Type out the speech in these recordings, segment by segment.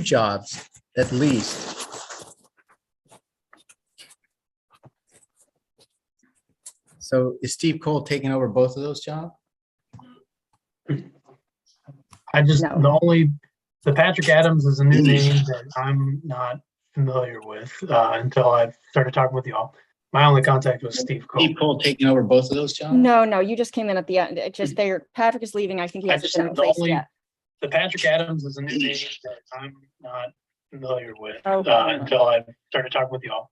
jobs at least. So is Steve Cole taking over both of those jobs? The Patrick Adams is a new name that I'm not familiar with until I started talking with y'all. My only contact was Steve Cole. Steve Cole taking over both of those jobs? No, you just came in at the end. It just Patrick is leaving. I think he hasn't been replaced yet. The Patrick Adams is a new name that I'm not familiar with Okay. until I started talking with y'all.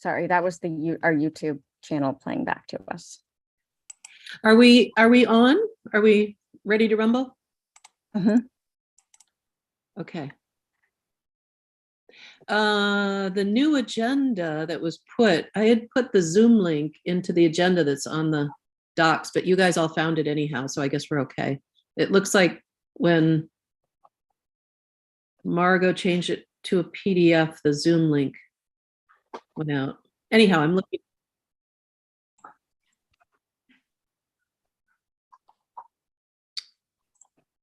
Sorry, that was our YouTube channel playing back to us. Are we on? Are we ready to rumble? Mhm. Okay. The new agenda that was I had put the Zoom link into the agenda that's on the docs, but you guys all found it anyhow, so I guess we're okay. It looks like when Margot changed it to a PDF, the Zoom link went out. Anyhow, I'm looking.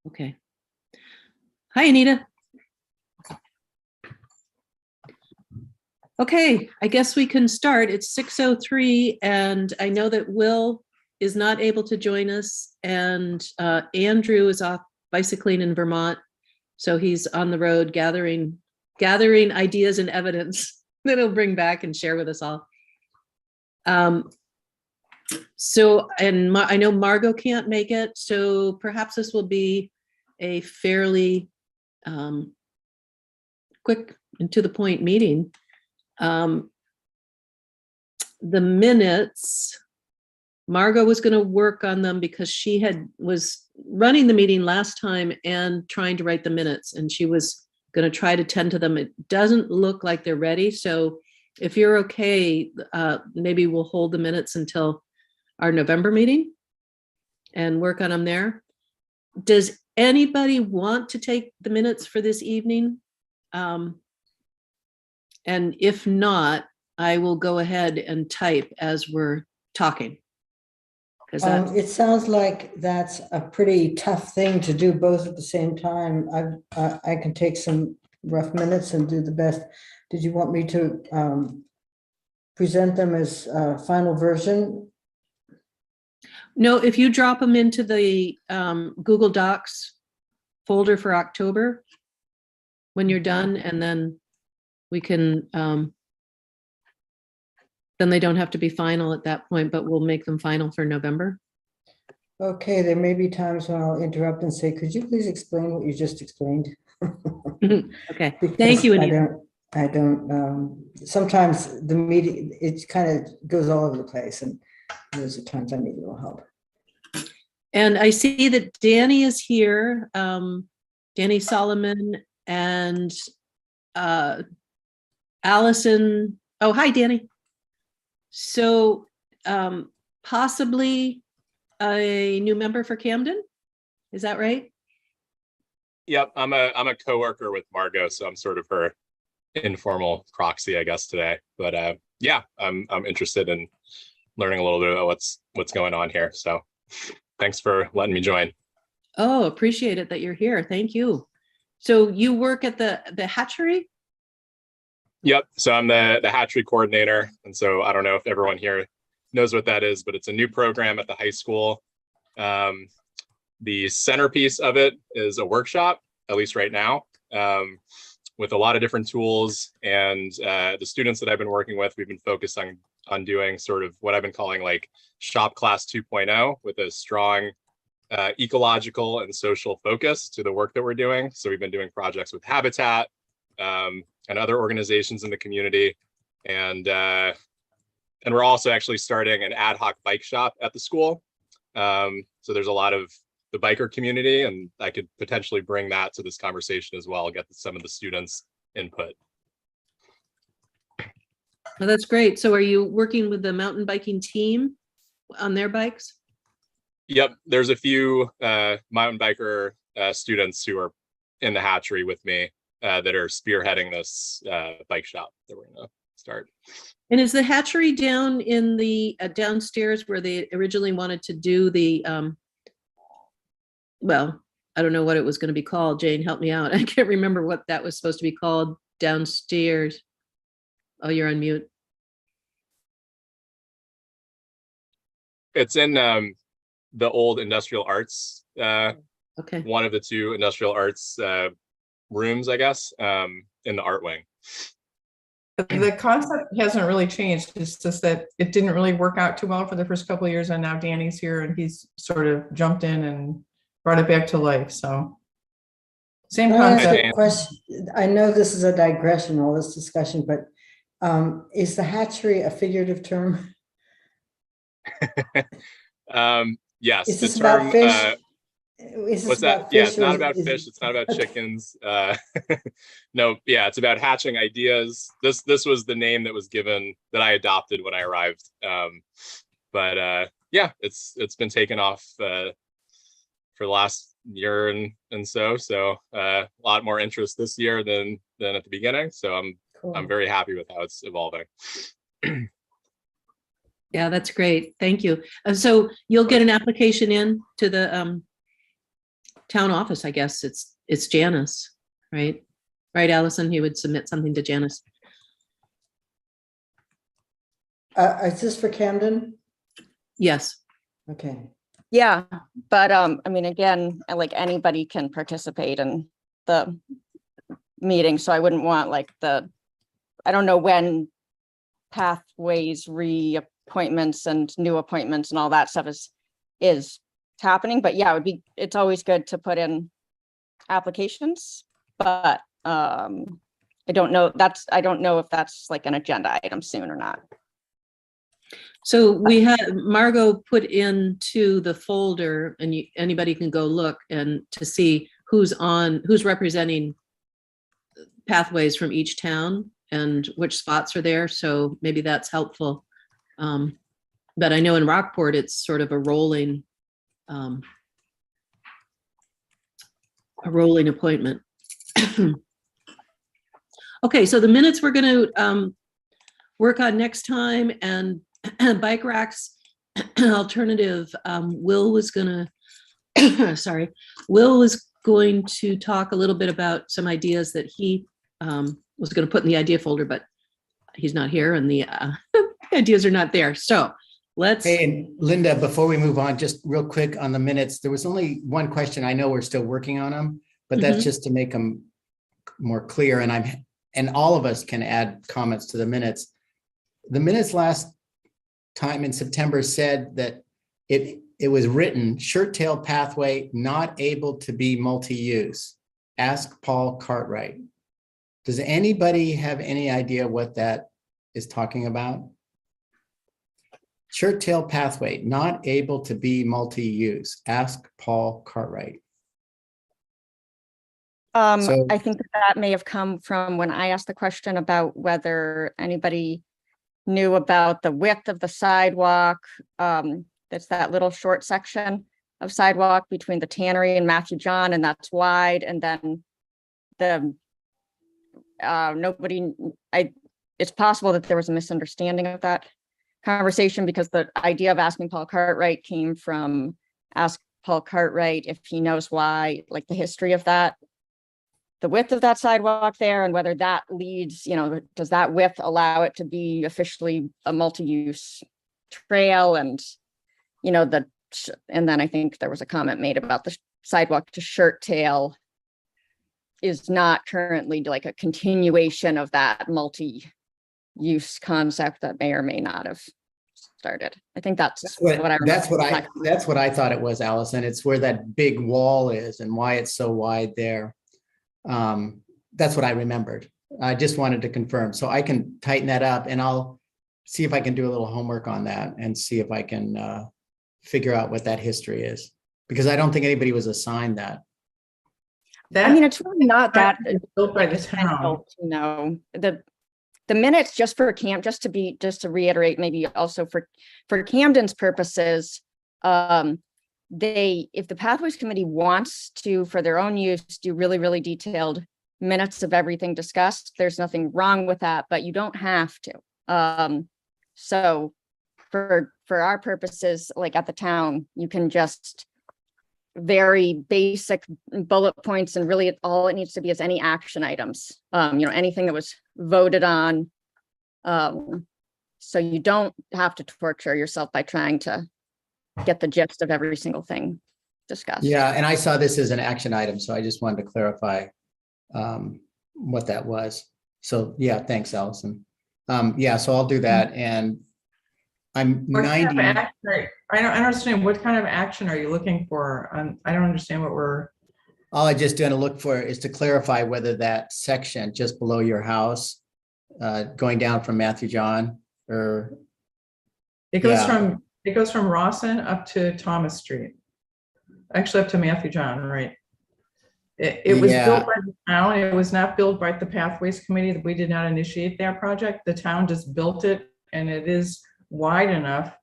Okay. Hi, Anita. Okay, I guess we can start. It's 6:03, and I know that Will is not able to join us, and Andrew is off bicycling in Vermont, so he's on the road gathering ideas and evidence that he'll bring back and share with us all. I know Margot can't make it, so perhaps this will be a fairly quick and to the point meeting. The minutes, Margot was going to work on them because she was running the meeting last time and trying to write the minutes, and she was going to try to tend to them. It doesn't look like they're ready, so if you're okay, maybe we'll hold the minutes until our November meeting and work on them there. Does anybody want to take the minutes for this evening? And if not, I will go ahead and type as we're talking. It sounds like that's a pretty tough thing to do both at the same time. I can take some rough minutes and do the best. Did you want me to present them as a final version? No, if you drop them into the Google Docs folder for October when you're done, and then we can, then they don't have to be final at that point, but we'll make them final for November. Okay, there may be times when I'll interrupt and say, could you please explain what you just explained? Okay, Because thank you, Anita. I don't, sometimes the meeting, it kind of goes all over the place, and those are times I need a little help. And I see that Danny is here, Danny Solomon, and Allison. Oh, hi, Danny. So possibly a new member for Camden, is that right? Yep, I'm a coworker with Margot, so I'm sort of her informal proxy, I guess, today. But yeah, I'm interested in learning a little bit about what's going on here. So thanks for letting me join. Oh, appreciate it that you're here. Thank you. So you work at the hatchery? Yep. So I'm the hatchery coordinator. And so I don't know if everyone here knows what that is, but it's a new program at the high school. The centerpiece of it is a workshop, at least right now, with a lot of different tools. And the students that I've been working with, we've been focused on doing sort of what I've been calling like shop class 2.0 with a strong ecological and social focus to the work that we're doing. So we've been doing projects with Habitat and other organizations in the community. And we're also actually starting an ad hoc bike shop at the school. So there's a lot of the biker community, and I could potentially bring that to this conversation as well, get some of the students' input. Oh, that's great. So are you working with the mountain biking team on their bikes? Yep, there's a few mountain biker students who are in the hatchery with me that are spearheading this bike shop that we're gonna start. And is the hatchery down in the downstairs where they originally wanted to do the, well, I don't know what it was going to be called. Jane, help me out. I can't remember what that was supposed to be called downstairs. Oh, you're on mute. It's in the old industrial arts, Okay. one of the two industrial arts rooms, I guess, in the art wing. The concept hasn't really changed. It's just that it didn't really work out too well for the first couple of years, and now Danny's here and he's sort of jumped in and brought it back to life. So same Can I ask concept. a question? I know this is a digression, all this discussion, but is the hatchery a figurative term? Yes, Is the this about term. fish? Is this What's about that? Yeah, fish it's or not is- about is- fish. It's not about okay. chickens. No, yeah, it's about hatching ideas. This was the name that was given that I adopted when I arrived. But yeah, it's been taken off for the last year and so. So a lot more interest this year than at the beginning. So I'm Cool. very happy with how it's evolving. Yeah, that's great. Thank you. So you'll get an application in to the town office, I guess. It's Janice, right? Right, Allison? He would submit something to Janice. Is this for Camden? Yes. Okay. Yeah, but I mean, again, like anybody can participate in the meeting, so I wouldn't want like I don't know when pathways reappointments and new appointments and all that stuff is happening, but yeah, it's always good to put in applications, but I don't know if that's like an agenda item soon or not. So we had Margot put into the folder, and anybody can go look and to see who's representing pathways from each town and which spots are there. So maybe that's helpful. But I know in Rockport, it's sort of a rolling appointment. Okay, so the minutes we're going to work on next time, and bike racks alternative. Will was going to talk a little bit about some ideas that he was going to put in the idea folder, but he's not here and the ideas are not there. So let's. Hey, and Linda, before we move on, just real quick on the minutes, there was only one question. I know we're still working on them, but that's just to make them more clear. And all of us can add comments to the minutes. The minutes last time in September said that it was written, shirt tail pathway not able to be multi-use. Ask Paul Cartwright. Does anybody have any idea what that is talking about? Shirt tail pathway not able to be multi-use. Ask Paul Cartwright. So- I think that may have come from when I asked the question about whether anybody knew about the width of the sidewalk. That's that little short section of sidewalk between the tannery and Matthew John, and that's wide. And then it's possible that there was a misunderstanding of that conversation, because the idea of asking Paul Cartwright came from ask Paul Cartwright if he knows why, like the history of that, the width of that sidewalk there, and whether that leads, does that width allow it to be officially a multi-use trail? And, and then I think there was a comment made about the sidewalk to shirt tail is not currently like a continuation of that multi-use concept that may or may not have started. I think that's what I remember. That's what I thought it was, Allison. It's where that big wall is and why it's so wide there. That's what I remembered. I just wanted to confirm. So I can tighten that up, and I'll see if I can do a little homework on that and see if I can figure out what that history is, because I don't think anybody was assigned that. I mean, it's really not that built by the town. The minutes just for just to reiterate, maybe also for Camden's purposes, if the Pathways Committee wants to, for their own use, do really, really detailed minutes of everything discussed, there's nothing wrong with that, but you don't have to. So for our purposes, like at the town, you can just very basic bullet points, and really all it needs to be is any action items. Anything that was voted on. So you don't have to torture yourself by trying to get the gist of every single thing discussed. Yeah, and I saw this as an action item, so I just wanted to clarify what that was. So yeah, thanks, Allison. Yeah, so I'll do that, and I'm What kind of 90. action I don't understand. What kind of action are you looking for? I don't understand what we're. All I just going to look for is to clarify whether that section just below your house, going down from Matthew John, or It goes yeah. from Rawson up to Thomas Street. Actually, up to Matthew John, right? It was Yeah. built by the town. It was not built by the Pathways Committee. We did not initiate that project. The town just built it, and it is wide enough.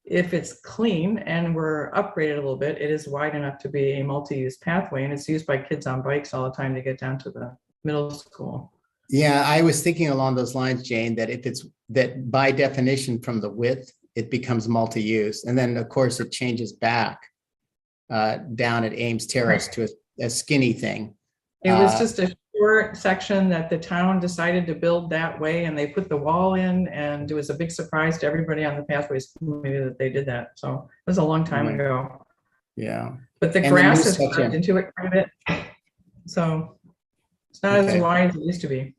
If it's clean and we're upgraded a little bit, it is wide enough to be a multi-use pathway, and it's used by kids on bikes all the time to get down to the middle school. Yeah, I was thinking along those lines, Jane, that if it's that by definition from the width, it becomes multi-use. And then of course it changes back down at Ames Terrace to a skinny thing. It was just a short section that the town decided to build that way, and they put the wall in, and it was a big surprise to everybody on the Pathways Committee that they did that. So it was a long time ago. Yeah. But the And grass new is section. cut into it quite a bit. So it's not Okay. as wide as it used to be.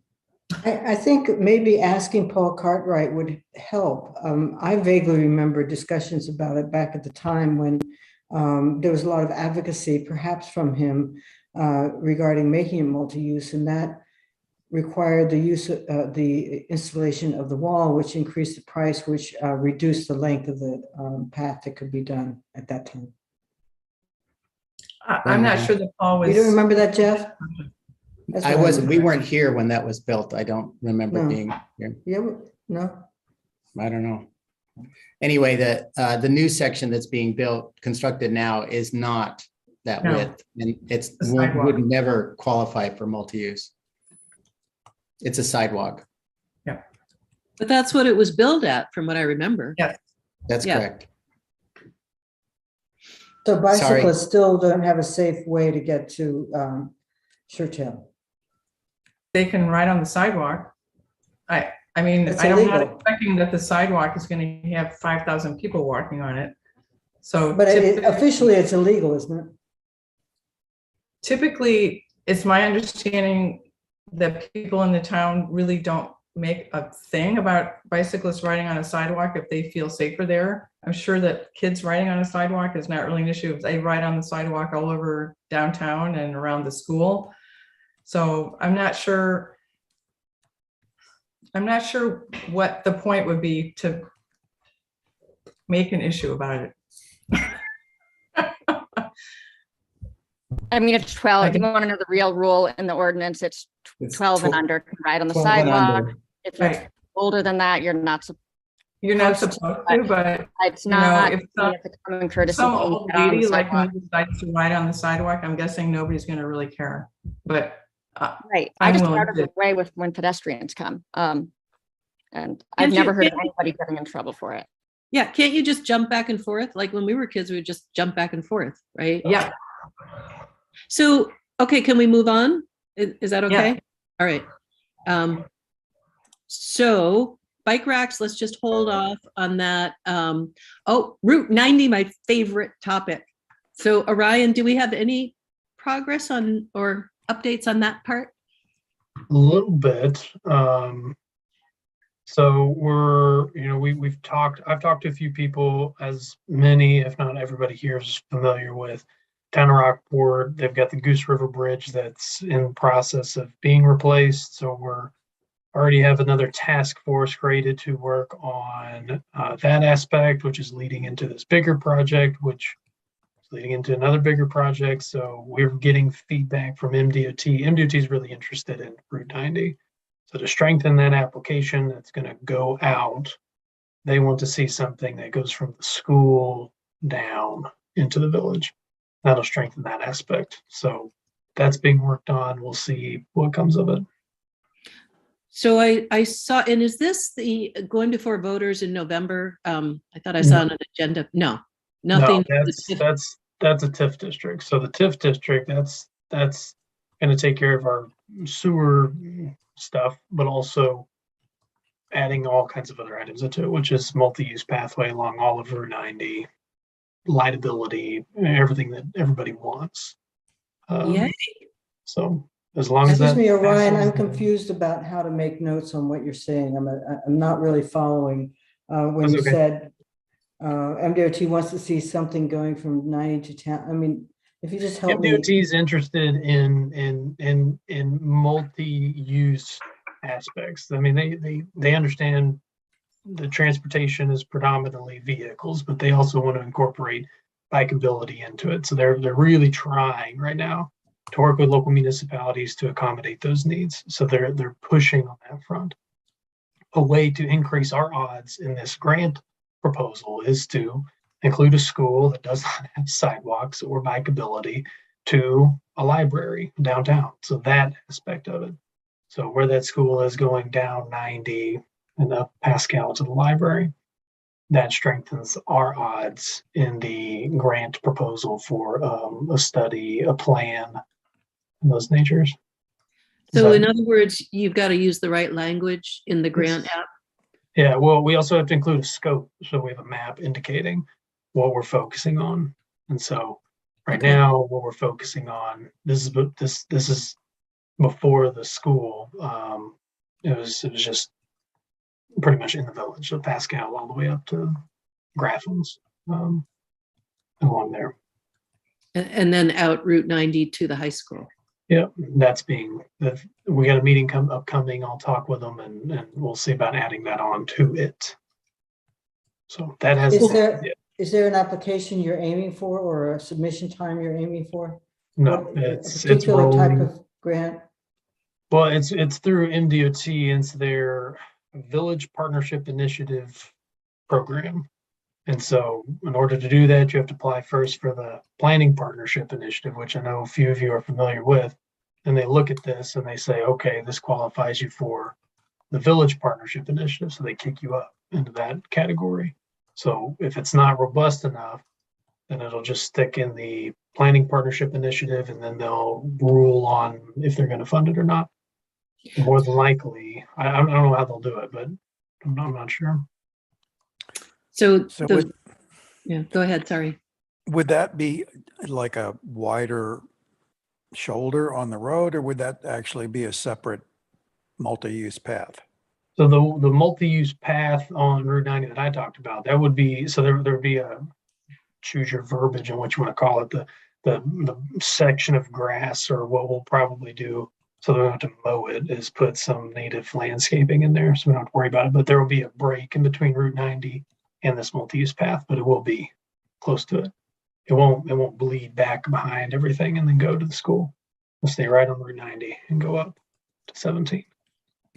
I think maybe asking Paul Cartwright would help. I vaguely remember discussions about it back at the time when there was a lot of advocacy, perhaps from him, regarding making it multi-use, and that required the use of the installation of the wall, which increased the price, which reduced the length of the path that could be done at that time. I'm not sure that Paul was. You don't remember that, Jeff? That's I what wasn't, we remember. weren't here when that was built. I don't remember No. being here. Yeah, no. I don't know. Anyway, the new section that's being built, constructed now is not that No. width, and it's The sidewalk. would never qualify for multi-use. It's a sidewalk. But that's what it was billed at, from what I remember. Yeah. That's Yeah. correct. So bicyclists still don't have a safe way to get to Churchill. They can ride on the sidewalk. I mean, It's I'm not illegal. expecting that the sidewalk is going to have 5,000 people walking on it. So But officially it's illegal, isn't it? typically, it's my understanding that people in the town really don't make a thing about bicyclists riding on a sidewalk if they feel safer there. I'm sure that kids riding on a sidewalk is not really an issue. If they ride on the sidewalk all over downtown and around the school. So I'm not sure what the point would be to make an issue about it. I mean, it's 12. If you want to know the real rule in the ordinance, it's 12 and under can ride on the 12 and sidewalk. under. If you're Right. older than that, you're not. You're not Supposed supposed to, but It's You know, not. if you some- have to come in courtesy some to old get on the lady like sidewalk. me decides to ride on the sidewalk, I'm guessing nobody's gonna really care. But Right. I I'm just willing out of to- the way with when pedestrians come. And I've Can't never you- heard of can't you- anybody getting in trouble for it. Yeah, can't you just jump back and forth? Like when we were kids, we would just jump back and forth, right? yeah, So, okay, can we move on? Is that Yeah. okay? All right. So bike racks, let's just hold off on that. Oh, Route 90, my favorite topic. So Orion, do we have any progress on or updates on that part? A little bit. So we've talked, I've talked to a few people, as many, if not everybody here is familiar with Town of Rockport. They've got the Goose River Bridge that's in the process of being replaced. So we're already have another task force created to work on that aspect, which is leading into this bigger project, which is leading into another bigger project. So we're getting feedback from MDOT. MDOT is really interested in Route 90. So to strengthen that application that's going to go out, they want to see something that goes from the school down into the village. That'll strengthen that aspect. So that's being worked on. We'll see what comes of it. So I saw, and is this the going before voters in November? I thought I saw on an agenda. No, nothing. No, that's a TIF district. So the TIF district, that's going to take care of our sewer stuff, but also adding all kinds of other items into it, which is multi-use pathway along all of Route 90, lightability, everything that everybody wants. Yay. So as long as Excuse that me, Orion, I'm passes, confused about how to make notes on what you're saying. I'm not really following. When That's you okay. said MDOT wants to see something going from 90 to 10, I mean, if you just help me. MDOT is interested in multi-use aspects. I mean, they understand the transportation is predominantly vehicles, but they also want to incorporate bikeability into it. So they're really trying right now to work with local municipalities to accommodate those needs. So they're pushing on that front. A way to increase our odds in this grant proposal is to include a school that does not have sidewalks or bikeability to a library downtown. So that aspect of it. So where that school is going down 90 and up Pascal to the library, that strengthens our odds in the grant proposal for a study, a plan, and those natures. So in other words, you've got to use the right language in the grant app. Yeah, well, we also have to include a scope. So we have a map indicating what we're focusing on. And so right now, what we're focusing on, this is before the school. It was just pretty much in the village of Pascal all the way up to Grafton's, along there. And then out Route 90 to the high school. Yeah, that's we got a meeting upcoming. I'll talk with them and we'll see about adding that on to it. So that has. Is there an application you're aiming for or a submission time you're aiming for? No, A it's particular type rolling. of grant? Well, it's through MDOT and it's their Village Partnership Initiative program. And so in order to do that, you have to apply first for the Planning Partnership Initiative, which I know a few of you are familiar with. And they look at this and they say, okay, this qualifies you for the Village Partnership Initiative. So they kick you up into that category. So if it's not robust enough, then it'll just stick in the Planning Partnership Initiative and then they'll rule on if they're going to fund it or not. More than likely, I don't know how they'll do it, but I'm not sure. So yeah, go ahead. Sorry. Would that be like a wider shoulder on the road, or would that actually be a separate multi-use path? So the multi-use path on Route 90 that I talked about, that would be, so there would be a, choose your verbiage and what you want to call it, the section of grass, or what we'll probably do so that we don't have to mow it, is put some native landscaping in there so we don't have to worry about it. But there will be a break in between Route 90 and this multi-use path, but it will be close to it. It won't bleed back behind everything and then go to the school. We'll stay right on Route 90 and go up to 17.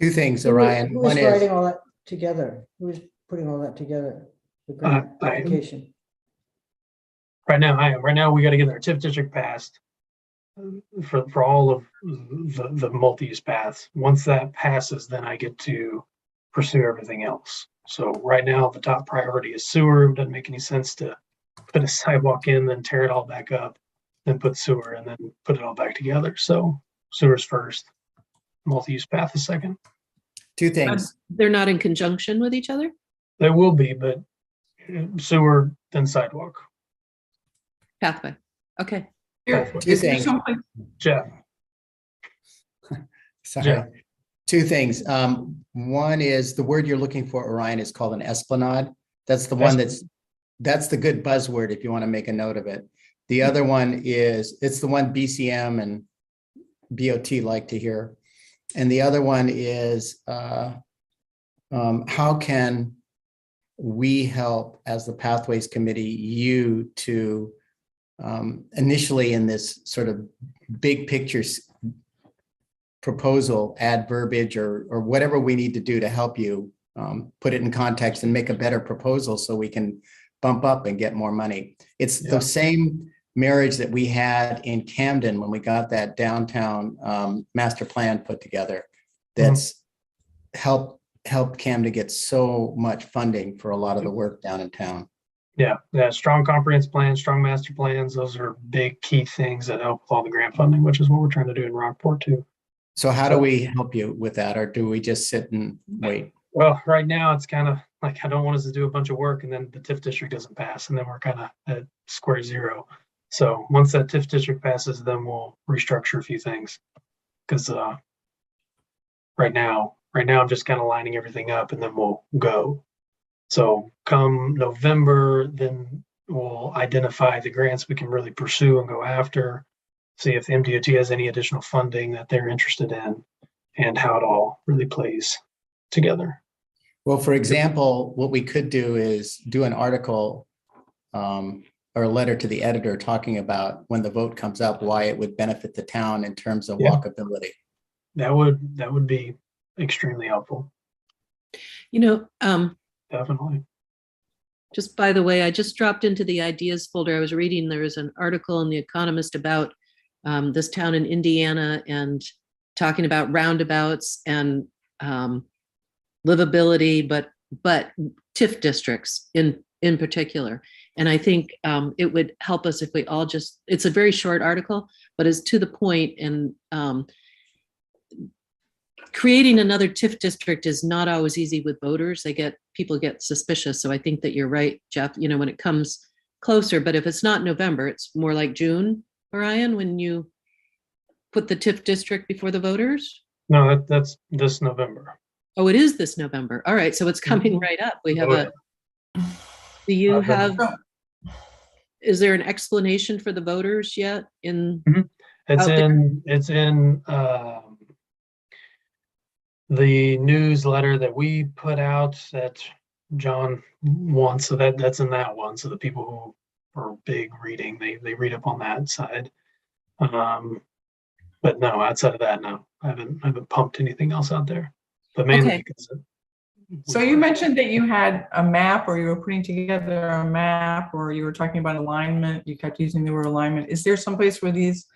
Two things, Orion. Who's One writing is, all that together? Who's putting all that together? The grant I am. application. Right now, I am. Right now, we got to get our TIF district passed for all of the multi-use paths. Once that passes, then I get to pursue everything else. So right now, the top priority is sewer. It doesn't make any sense to put a sidewalk in, then tear it all back up, then put sewer, and then put it all back together. So sewer's first, multi-use path is second. two things. They're not in conjunction with each other? There will be, but sewer, then sidewalk. Pathway. Okay. Pathway. Two things. Jeff. Sorry. Yeah. Two things. One is the word you're looking for, Orion, is called an esplanade. That's the one that's the good buzzword if you want to make a note of it. The other one is, it's the one BCM and BOT like to hear. And the other one is how can we help as the Pathways Committee you to initially in this sort of big picture proposal, add verbiage or whatever we need to do to help you put it in context and make a better proposal so we can bump up and get more money. It's the same marriage that we had in Camden when we got that downtown master plan put together. That's helped Camden get so much funding for a lot of the work down in town. Yeah, strong comprehensive plans, strong master plans. Those are big key things that help with all the grant funding, which is what we're trying to do in Rockport too. So how do we help you with that? Or do we just sit and wait? Well, right now it's kind of like I don't want us to do a bunch of work and then the TIF district doesn't pass and then we're kind of at square zero. So once that TIF district passes, then we'll restructure a few things. Because right now I'm just kind of lining everything up and then we'll go. So come November, then we'll identify the grants we can really pursue and go after, see if the MDOT has any additional funding that they're interested in and how it all really plays together. Well, for example, what we could do is do an article or a letter to the editor talking about when the vote comes up, why it would benefit the town in terms of walkability. That would be extremely helpful. Definitely. Just by the way, I just dropped into the ideas folder. I was reading, there was an article in The Economist about this town in Indiana and talking about roundabouts and livability, but TIF districts in particular. And I think it would help us if we all just, it's a very short article, but it's to the point, and creating another TIF district is not always easy with voters. People get suspicious. So I think that you're right, Jeff, when it comes closer, but if it's not November, it's more like June, Orion, when you put the TIF district before the voters? No, that's this November. Oh, it is this November. All right. So it's coming right up. We have do you have, is there an explanation for the voters yet It's in the newsletter that we put out that John wants. So that's in that one. So the people who are big reading, they read up on that side. But no, outside of that, no, I haven't pumped anything else out there. But mainly because so you mentioned that you had a map, or you were putting together a map, or you were talking about alignment. You kept using the word alignment. Is there some place where these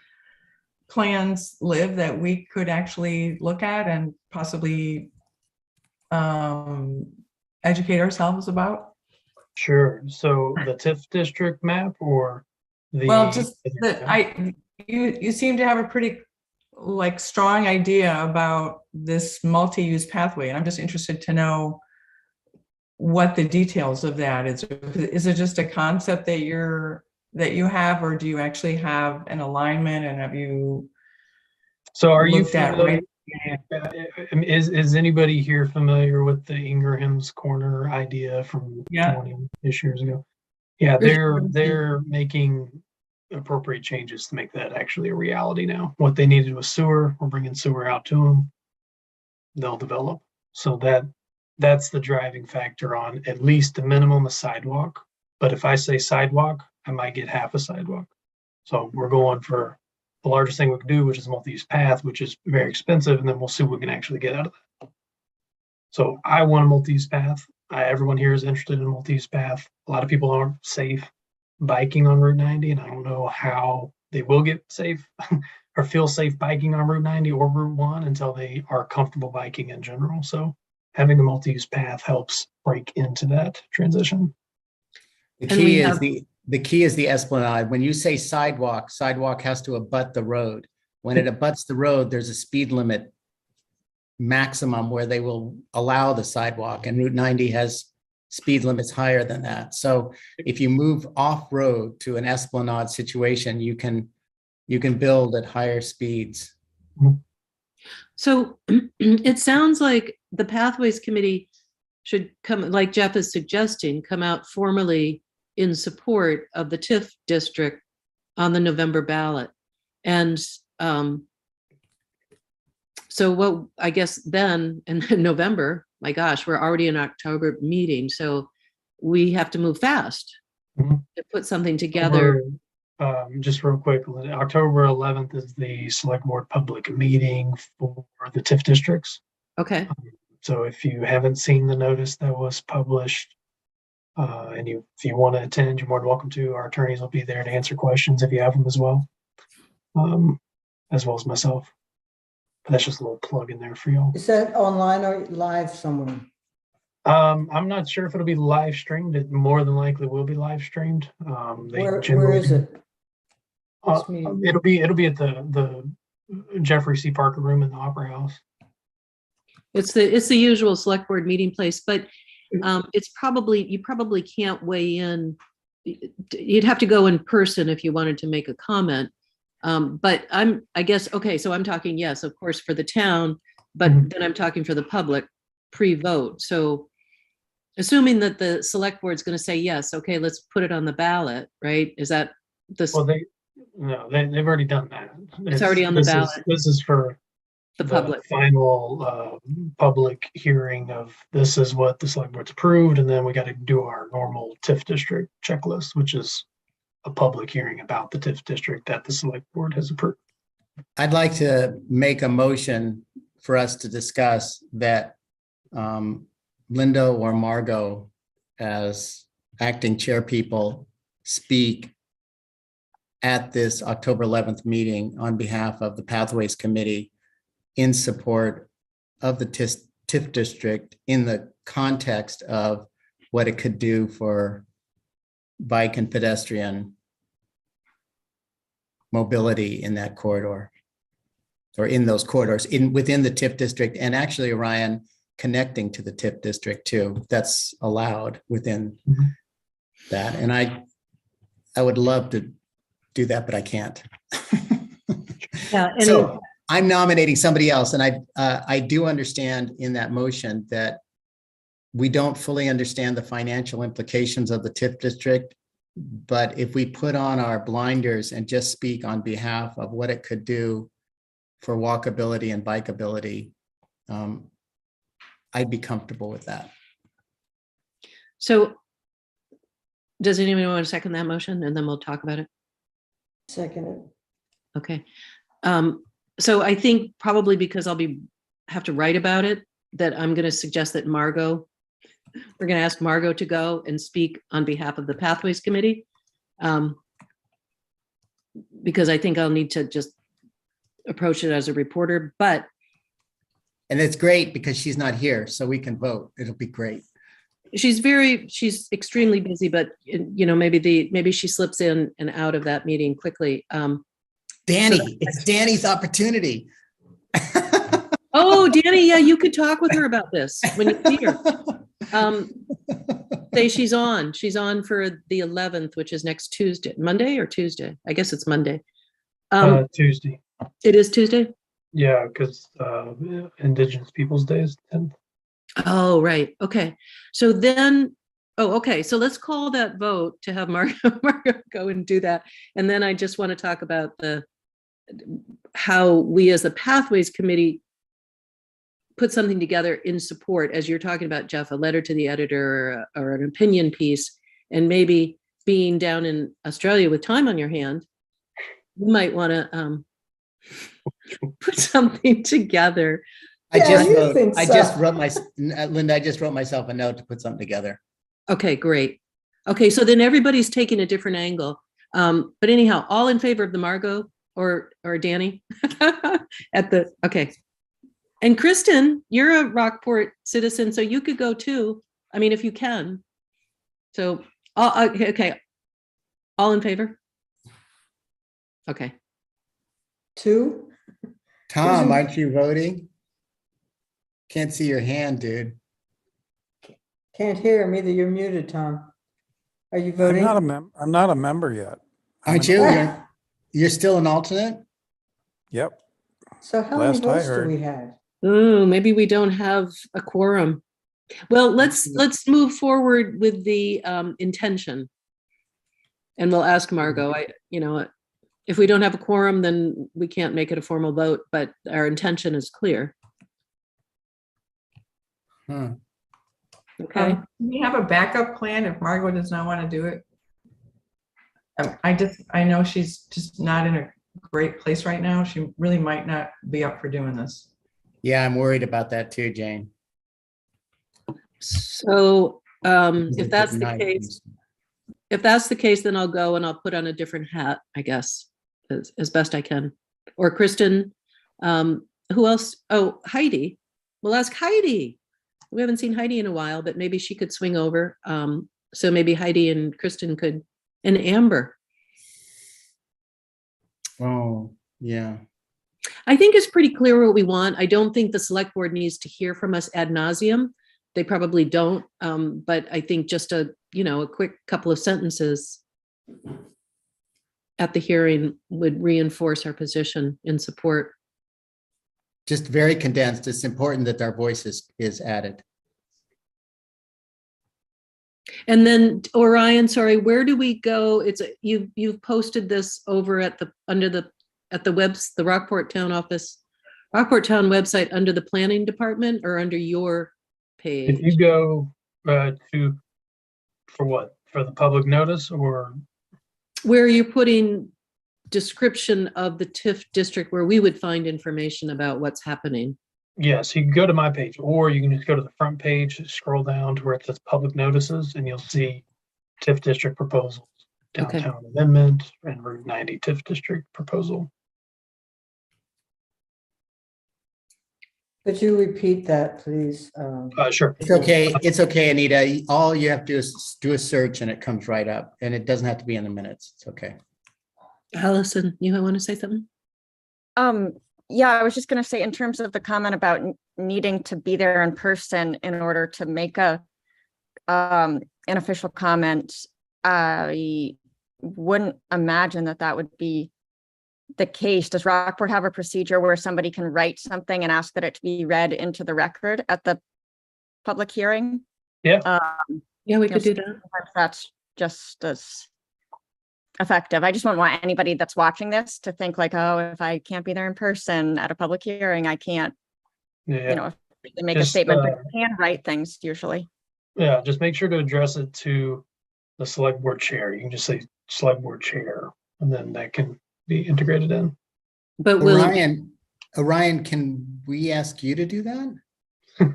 plans live that we could actually look at and possibly educate ourselves about? Sure. So the TIF district map, or you seem to have a pretty strong idea about this multi-use pathway, and I'm just interested to know what the details of that is. Is it just a concept that you have, or do you actually have an alignment, and have you are you looked at right? Is anybody here familiar with the Ingram's Corner idea from 20-ish years ago? Yeah, they're making appropriate changes to make that actually a reality now. What they needed was sewer. We're bringing sewer out to them. They'll develop. So that's the driving factor on at least a minimum of sidewalk. But if I say sidewalk, I might get half a sidewalk. So we're going for the largest thing we can do, which is multi-use path, which is very expensive, and then we'll see what we can actually get out of that. So I want a multi-use path. Everyone here is interested in a multi-use path. A lot of people aren't safe biking on Route 90, and I don't know how they will get safe or feel safe biking on Route 90 or Route 1 until they are comfortable biking in general. So having a multi-use path helps break into that transition. The key is the esplanade. When you say sidewalk has to abut the road. When it abuts the road, there's a speed limit maximum where they will allow the sidewalk, and Route 90 has speed limits higher than that. So if you move off road to an esplanade situation, you can build at higher speeds. So it sounds like the Pathways Committee should come, like Jeff is suggesting, come out formally in support of the TIF district on the November ballot. And so what, I guess then in November, my gosh, we're already in October meeting, so we have to move fast to put something together. Just real quick, October 11th is the select board public meeting for the TIF districts. Okay. So if you haven't seen the notice that was published, and if you want to attend, you're more than welcome to. Our attorneys will be there to answer questions if you have them as well as myself. But that's just a little plug in there for y'all. Is that online or live somewhere? I'm not sure if it'll be live streamed. It more than likely will be live streamed. They Where generally is do- it? Uh, This meeting. it'll be at the Jeffrey C. Parker room in the Opera House. It's the usual select board meeting place, but it's probably, you probably can't weigh in. You'd have to go in person if you wanted to make a comment. But I guess, okay, so I'm talking, yes, of course, for the town, but Mhm. then I'm talking for the public pre-vote. So assuming that the select board's going to say, yes, okay, let's put it on the ballot, right? Is that this, Well, they've already done that. It's already on the ballot. This is for the public? final public hearing of this is what the select board's approved, and then we got to do our normal TIF district checklist, which is a public hearing about the TIF district that the select board has approved. I'd like to make a motion for us to discuss that Linda or Margot, as acting chair people, speak at this October 11th meeting on behalf of the Pathways Committee in support of the TIF district in the context of what it could do for bike and pedestrian mobility in that corridor, or in those corridors within the TIF district, and actually, Orion, connecting to the TIF district too. That's allowed within that. And I would love to do that, but I can't. Yeah, and So I'm nominating somebody else. And I do understand in that motion that we don't fully understand the financial implications of the TIF district. But if we put on our blinders and just speak on behalf of what it could do for walkability and bikeability, I'd be comfortable with that. so does anyone want to second that motion, and then we'll talk about it? Second it. Okay. So I think probably because I'll have to write about it, that I'm going to suggest that we're going to ask Margot to go and speak on behalf of the Pathways Committee. Because I think I'll need to just approach it as a reporter, but And it's great because she's not here, so we can vote. It'll be great. she's extremely busy, but maybe she slips in and out of that meeting quickly. Danny, it's Danny's opportunity. Oh, Danny, yeah, you could talk with her about this when you see her. Say she's on for the 11th, which is next Tuesday, Monday or Tuesday? I guess it's Monday. Tuesday. It is Tuesday? Yeah, because Indigenous Peoples Day is 10th. Oh, right. Okay. So then, okay. So let's call that vote to have Margot go and do that. And then I just want to talk about how we as the Pathways Committee put something together in support, as you're talking about, Jeff, a letter to the editor or an opinion piece, and maybe being down in Australia with time on your hand, you might want to put something together. I Yeah, just you wrote, think I so. just wrote Linda, I just wrote myself a note to put something together. Okay, great. Okay, so then everybody's taking a different angle. But anyhow, all in favor of the Margot or Danny? Okay. And Kristen, you're a Rockport citizen, so you could go too. I mean, if you can. So, okay. All in favor? Okay. 2. Tom, aren't you voting? Can't see your hand, dude. Can't hear him either. You're muted, Tom. Are you I'm voting? not a member yet. Aren't you? You're still an alternate? Yep. So how many Last I votes do heard. we have? Oh, maybe we don't have a quorum. Well, let's move forward with the intention. And we'll ask Margot. If we don't have a quorum, then we can't make it a formal vote, but our intention is clear. Okay. Do we have a backup plan if Margot does not want to do it? I know she's just not in a great place right now. She really might not be up for doing this. Yeah, I'm worried about that too, Jane. So if It's that's at the night. case, then I'll go and I'll put on a different hat, I guess, as best I can. Or Kristen, who else? Oh, Heidi. We'll ask Heidi. We haven't seen Heidi in a while, but maybe she could swing over. So maybe Heidi and Kristen could, and Amber. Oh, yeah. I think it's pretty clear what we want. I don't think the select board needs to hear from us ad nauseum. They probably don't. But I think just a quick couple of sentences at the hearing would reinforce our position in support. Just very condensed. It's important that our voice is added. And then Orion, sorry, where do we go? You've posted this over at the Rockport Town office, Rockport Town website under the planning department or under your page? If you go for the public notice, or where you're putting description of the TIF district where we would find information about what's happening. yes, you can go to my page, or you can just go to the front page, scroll down to where it says public notices, and you'll see TIF district proposals, Okay. downtown amendment, and Route 90 TIF district proposal. Could you repeat that, please? Sure. It's okay. It's okay, Anita. All you have to do is do a search and it comes right up, and it doesn't have to be in the minutes. It's okay. Allison, you want to say something? Yeah, I was just going to say, in terms of the comment about needing to be there in person in order to make an official comment, I wouldn't imagine that would be the case. Does Rockport have a procedure where somebody can write something and ask that it to be read into the record at the public hearing? Yeah. Yeah, we could do that. Sometimes that's just as effective. I just don't want anybody that's watching this to think like, oh, if I can't be there in person at a public hearing, I can't, Yeah. if they make a Just, statement, but you can write things usually. Yeah, just make sure to address it to the select board chair. You can just say select board chair, and then that can be integrated in. But Orion, can we ask you to do that?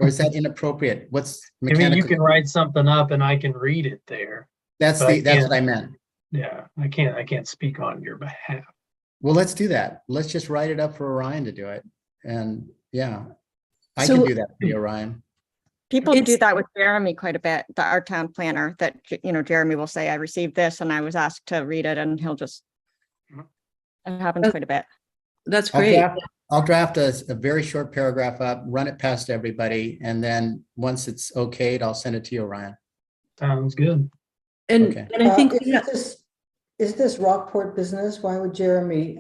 Or is that inappropriate? What's I mean, mechanical? you can write something up and I can read it there. That's but I that's what can't- I meant. Yeah, I can't speak on your behalf. Well, let's do that. Let's just write it up for Orion to do it. And yeah, I So- can do that for you, Orion. People do It's- that with Jeremy quite a bit, our town planner, that, Jeremy will say, I received this and I was asked to read it, and he'll just, it happens quite a bit. that's great. I'll draft a very short paragraph up, run it past everybody, and then once it's okayed, I'll send it to you, Orion. Sounds good. And, Okay. and I think, Is this Rockport business? Why would Jeremy?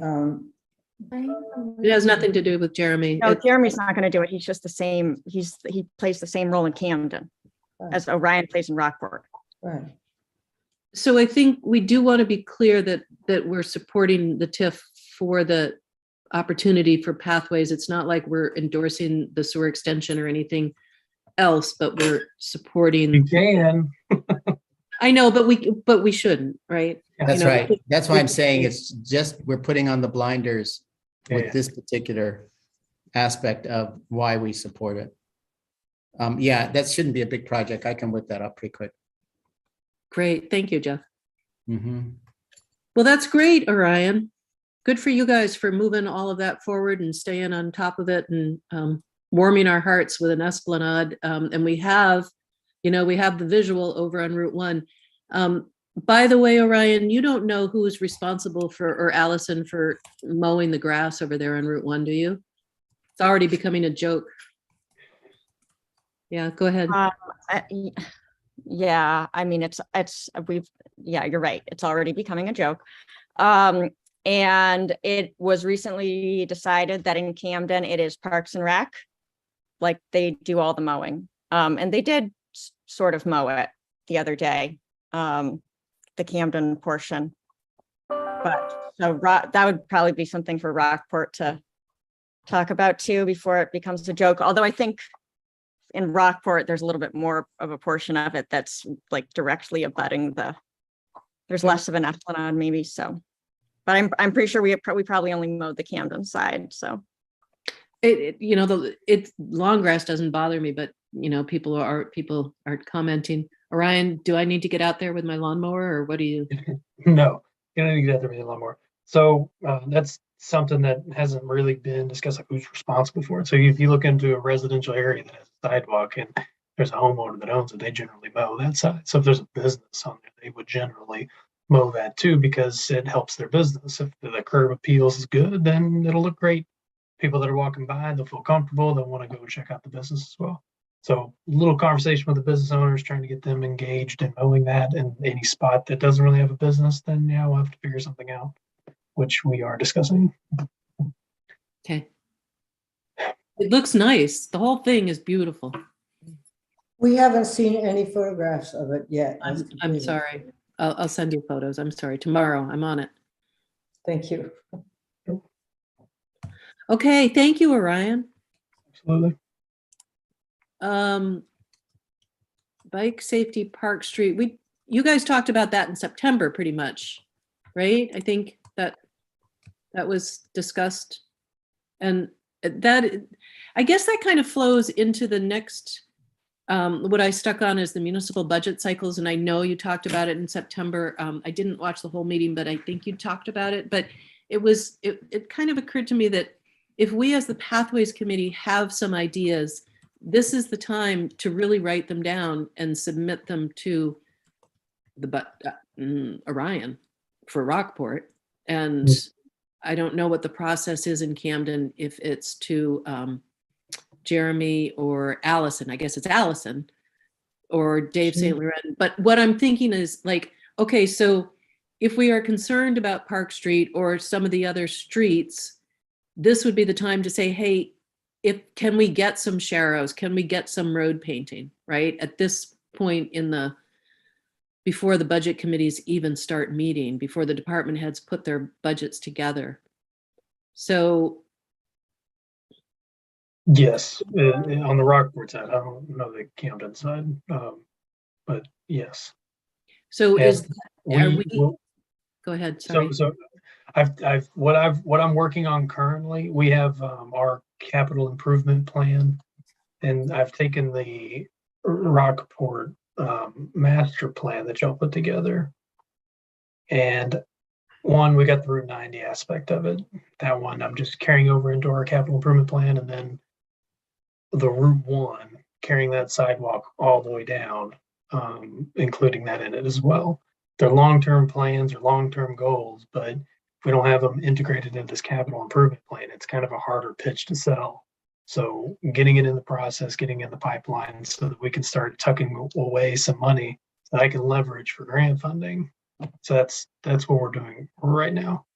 it has nothing to do with Jeremy. No, It- Jeremy's not going to do it. He's just the same. He plays the same role in Camden as Orion plays in Rockport. Right. So I think we do want to be clear that we're supporting the TIF for the opportunity for pathways. It's not like we're endorsing the sewer extension or anything else, but we're You supporting. can. I know, but we shouldn't, right? That's know, right. That's why I'm saying it's just, we're putting on the blinders with Yeah. this particular aspect of why we support it. Yeah, that shouldn't be a big project. I can whip that up pretty quick. Great. Thank you, Jeff. Mhm. Well, that's great, Orion. Good for you guys for moving all of that forward and staying on top of it and warming our hearts with an esplanade. And we have the visual over on Route 1. By the way, Orion, you don't know who's responsible for, or Allison, for mowing the grass over there on Route 1, do you? It's already becoming a joke. Yeah, go ahead. Yeah, I mean, you're right. It's already becoming a joke. And it was recently decided that in Camden, it is Parks and Rec. Like, they do all the mowing. And they did sort of mow it the other day, the Camden portion. But so that would probably be something for Rockport to talk about too, before it becomes a joke. Although I think in Rockport, there's a little bit more of a portion of it that's like directly abutting there's less of an esplanade maybe, so. But I'm pretty sure we probably only mowed the Camden side, so. Long grass doesn't bother me, but people are commenting. Orion, do I need to get out there with my lawnmower, or what do you? No, you don't need to get out there with a lot more. So that's something that hasn't really been discussed, like who's responsible for it. So if you look into a residential area that has a sidewalk and there's a homeowner that owns it, they generally mow that side. So if there's a business on there, they would generally mow that too, because it helps their business. If the curb appeals is good, then it'll look great. People that are walking by, they'll feel comfortable. They'll want to go check out the business as well. So a little conversation with the business owners, trying to get them engaged in mowing that. And any spot that doesn't really have a business, then yeah, we'll have to figure something out, which we are discussing. Okay. It looks nice. The whole thing is beautiful. We haven't seen any photographs of it yet. I'm sorry. I'll send you photos. I'm sorry. Tomorrow, I'm on it. Thank you. Okay, thank you, Orion. Absolutely. Bike safety, Park Street. You guys talked about that in September pretty much, right? I think that was discussed. And that, I guess that kind of flows into the next, what I stuck on is the municipal budget cycles. And I know you talked about it in September. I didn't watch the whole meeting, but I think you talked about it. But it kind of occurred to me that if we as the Pathways Committee have some ideas, this is the time to really write them down and submit them to the Orion for Rockport. And I don't know what the process is in Camden, if it's to Jeremy or Allison. I guess it's Allison or Dave St. Laurent. But what I'm thinking is like, okay, so if we are concerned about Park Street or some of the other streets, this would be the time to say, hey, can we get some sharrows? Can we get some road painting, right? At this point before the budget committees even start meeting, before the department heads put their budgets together. So. Yes, on the Rockport side, I don't know the Camden side, but yes. So And go ahead, sorry. So what I'm working on currently, we have our capital improvement plan, and I've taken the Rockport master plan that y'all put together, and we got the Route 90 aspect of it. That one I'm just carrying over into our capital improvement plan, and then the Route 1, carrying that sidewalk all the way down, including that in it as well. They're long-term plans or long-term goals, but if we don't have them integrated into this capital improvement plan, it's kind of a harder pitch to sell. So getting it in the process, getting in the pipeline so that we can start tucking away some money that I can leverage for grant funding. So that's what we're doing right now.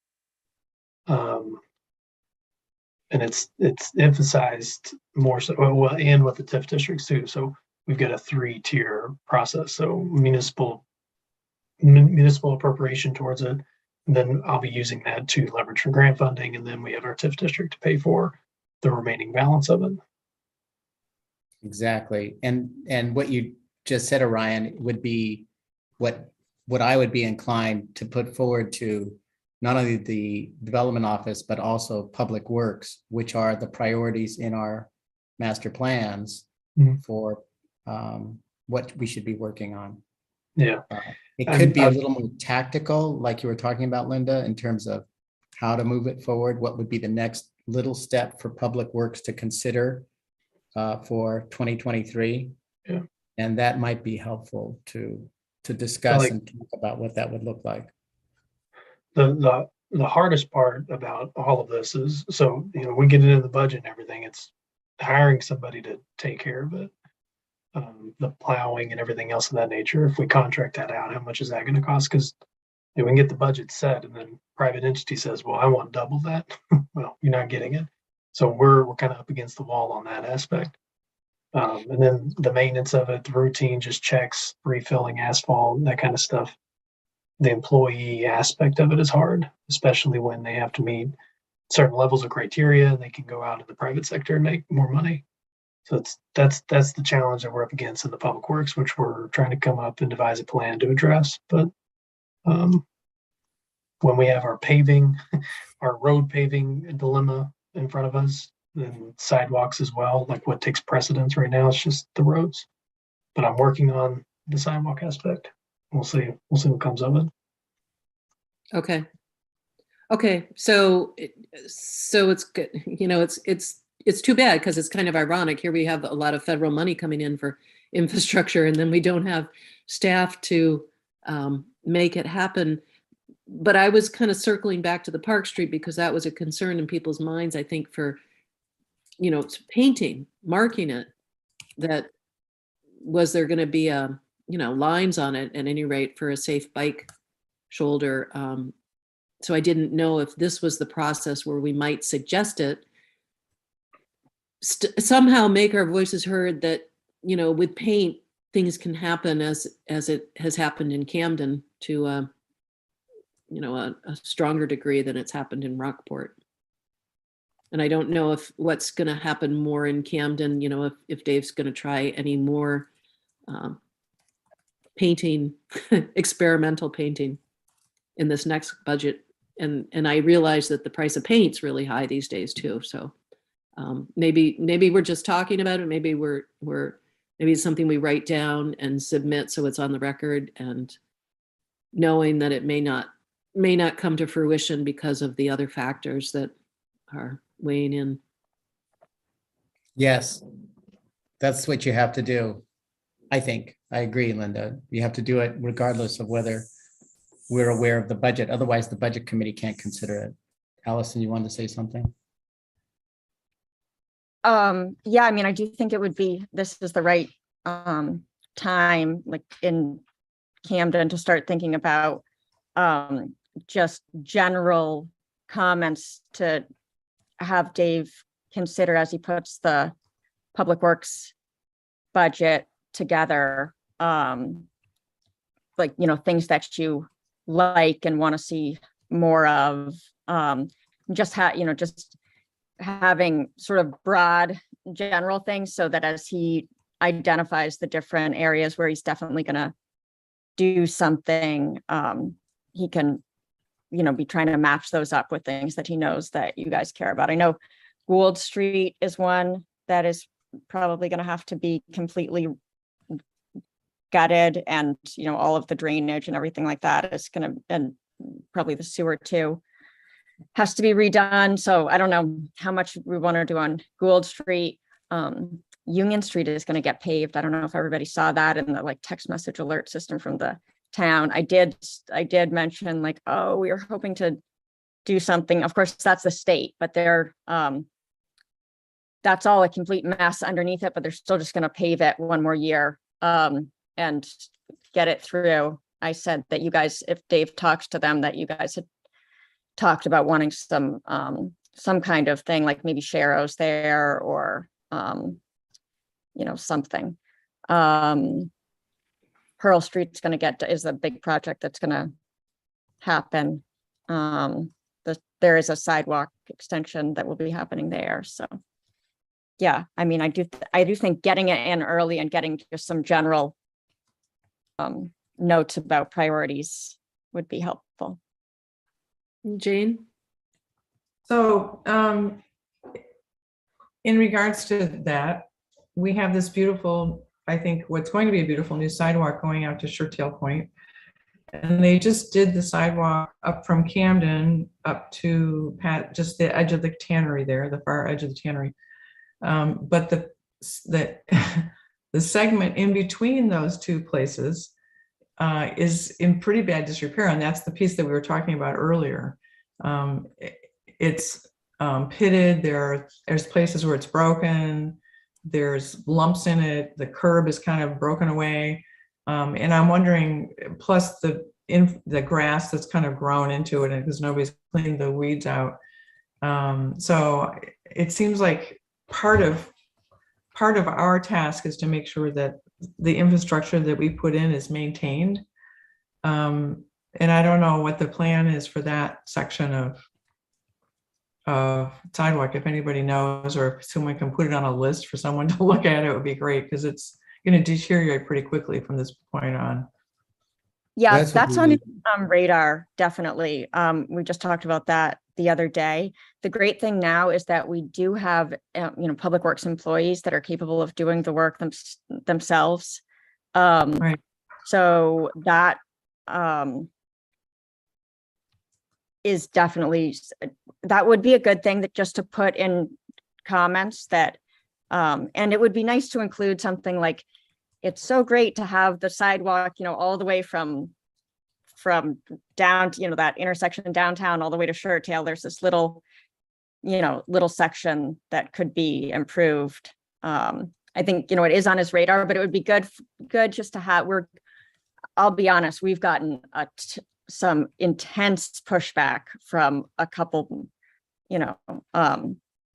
And it's emphasized more so, well, and with the TIF districts too. So we've got a 3-tier process. So municipal appropriation towards it. And then I'll be using that to leverage for grant funding. And then we have our TIF district to pay for the remaining balance of it. Exactly. And what you just said, Orion, would be what I would be inclined to put forward to not only the development office, but also public works, which are the priorities in our master plans for what we should be working on. Yeah. It could be a little more tactical, like you were talking about, Linda, in terms of how to move it forward. What would be the next little step for public works to consider for 2023? Yeah. And that might be helpful to discuss and talk about what that would look like. The hardest part about all of this is, so, we get it in the budget and everything, it's hiring somebody to take care of it. The plowing and everything else of that nature. If we contract that out, how much is that going to cost? Because we can get the budget set and then private entity says, well, I want double that. Well, you're not getting it. So we're kind of up against the wall on that aspect. And then the maintenance of it, the routine just checks, refilling asphalt, that kind of stuff. The employee aspect of it is hard, especially when they have to meet certain levels of criteria and they can go out in the private sector and make more money. So that's the challenge that we're up against in the public works, which we're trying to come up and devise a plan to address. But when we have our road paving dilemma in front of us, and sidewalks as well, like what takes precedence right now is just the roads. But I'm working on the sidewalk aspect. We'll see what comes of it. Okay. So it's good. It's too bad because it's kind of ironic. Here we have a lot of federal money coming in for infrastructure, and then we don't have staff to make it happen. But I was kind of circling back to the Park Street because that was a concern in people's minds, I think, for, painting, marking it, that was there going to be lines on it at any rate for a safe bike shoulder. So I didn't know if this was the process where we might suggest it, somehow make our voices heard that, with paint, things can happen as it has happened in Camden to, a stronger degree than it's happened in Rockport. And I don't know if what's going to happen more in Camden, if Dave's going to try any more painting, experimental painting in this next budget. And I realize that the price of paint's really high these days too. So maybe we're just talking about it. Maybe maybe it's something we write down and submit so it's on the record, and knowing that it may not come to fruition because of the other factors that are weighing in. Yes, that's what you have to do. I think, I agree, Linda. You have to do it regardless of whether we're aware of the budget. Otherwise, the budget committee can't consider it. Allison, you wanted to say something? Yeah, I mean, I do think this is the right time, like in Camden, to start thinking about just general comments to have Dave consider as he puts the Public Works budget together, things that you like and want to see more of, just having sort of broad general things, so that as he identifies the different areas where he's definitely going to do something, he can be trying to match those up with things that he knows that you guys care about. I know Gould Street is one that is probably going to have to be completely gutted, and all of the drainage and everything like that is going to, and probably the sewer too, has to be redone. So I don't know how much we want to do on Gould Street. Union Street is going to get paved. I don't know if everybody saw that in the text message alert system from the town. I did mention we were hoping to do something. Of course, that's the state, but that's all a complete mess underneath it, but they're still just going to pave it one more year and get it through. I said that you guys, if Dave talks to them, that you guys had talked about wanting some kind of thing, like maybe Sharrow's there, or something. Pearl Street's is a big project that's going to happen. There is a sidewalk extension that will be happening there. So yeah, I mean, I do think getting it in early and getting just some general notes about priorities would be helpful. Jane? So in regards to that, we have this beautiful, I think what's going to be a beautiful new sidewalk going out to Shirtail Point. And they just did the sidewalk up from Camden up to just the edge of the tannery there, the far edge of the tannery. But the segment in between those two places is in pretty bad disrepair, and that's the piece that we were talking about earlier. It's pitted. There's places where it's broken. There's lumps in it. The curb is kind of broken away, and I'm wondering. Plus the grass that's kind of grown into it, because nobody's cleaned the weeds out. So it seems like part of our task is to make sure that the infrastructure that we put in is maintained. And I don't know what the plan is for that section of sidewalk. If anybody knows, or if someone can put it on a list for someone to look at, it would be great, because it's going to deteriorate pretty quickly from this point on. Yeah, that's on radar, definitely. We just talked about that the other day. The great thing now is that we do have, Public Works employees that are capable of doing the work themselves. Right. So that is definitely, that would be a good thing, that just to put in comments that, and it would be nice to include something like, it's so great to have the sidewalk, all the way from down to, that intersection downtown all the way to Shirt Tail. There's this little section that could be improved. I think, it is on his radar, but it would be good just to have, I'll be honest, we've gotten some intense pushback from a couple,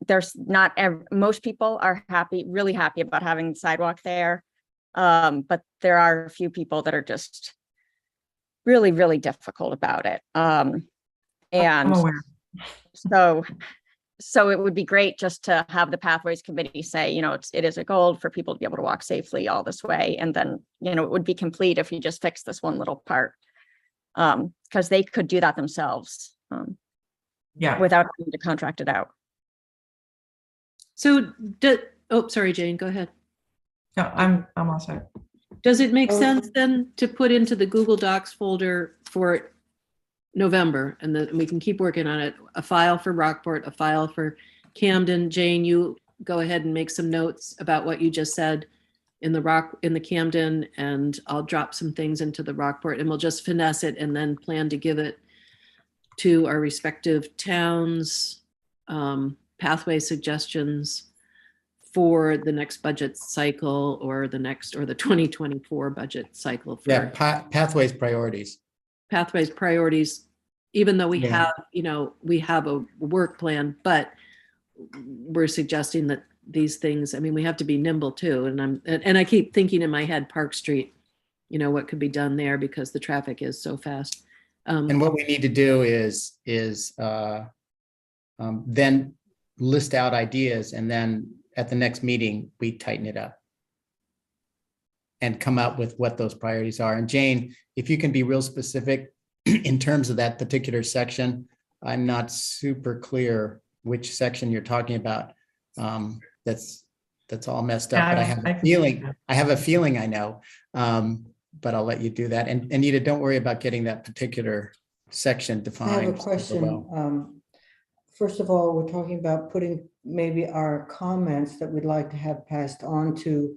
there's not, most people are really happy about having the sidewalk there. But there are a few people that are just really, really difficult about it. I'm And aware. so it would be great just to have the Pathways Committee say, it is a goal for people to be able to walk safely all this way. And then, it would be complete if you just fix this one little part. Because they could do that themselves Yeah. without having to contract it out. So, sorry, Jane, go ahead. No, I'm all set. Does it make Oh. sense then to put into the Google Docs folder for November, and then we can keep working on it, a file for Rockport, a file for Camden? Jane, you go ahead and make some notes about what you just said in the Camden, and I'll drop some things into the Rockport, and we'll just finesse it and then plan to give it to our respective towns, pathway suggestions for the next budget cycle, or the 2024 budget cycle for Yeah, pathways priorities. pathways priorities, even though we Yeah. have, we have a work plan, but we're suggesting that these things, we have to be nimble too. And I keep thinking in my head, Park Street, what could be done there because the traffic is so fast. And what we need to do is then list out ideas, and then at the next meeting, we tighten it up and come up with what those priorities are. And Jane, if you can be real specific in terms of that particular section, I'm not super clear which section you're talking about. That's all messed up, but I have a feeling I know, but I'll let you do that. And Anita, don't worry about getting that particular section defined. I have a question. First of all, we're talking about putting maybe our comments that we'd like to have passed on to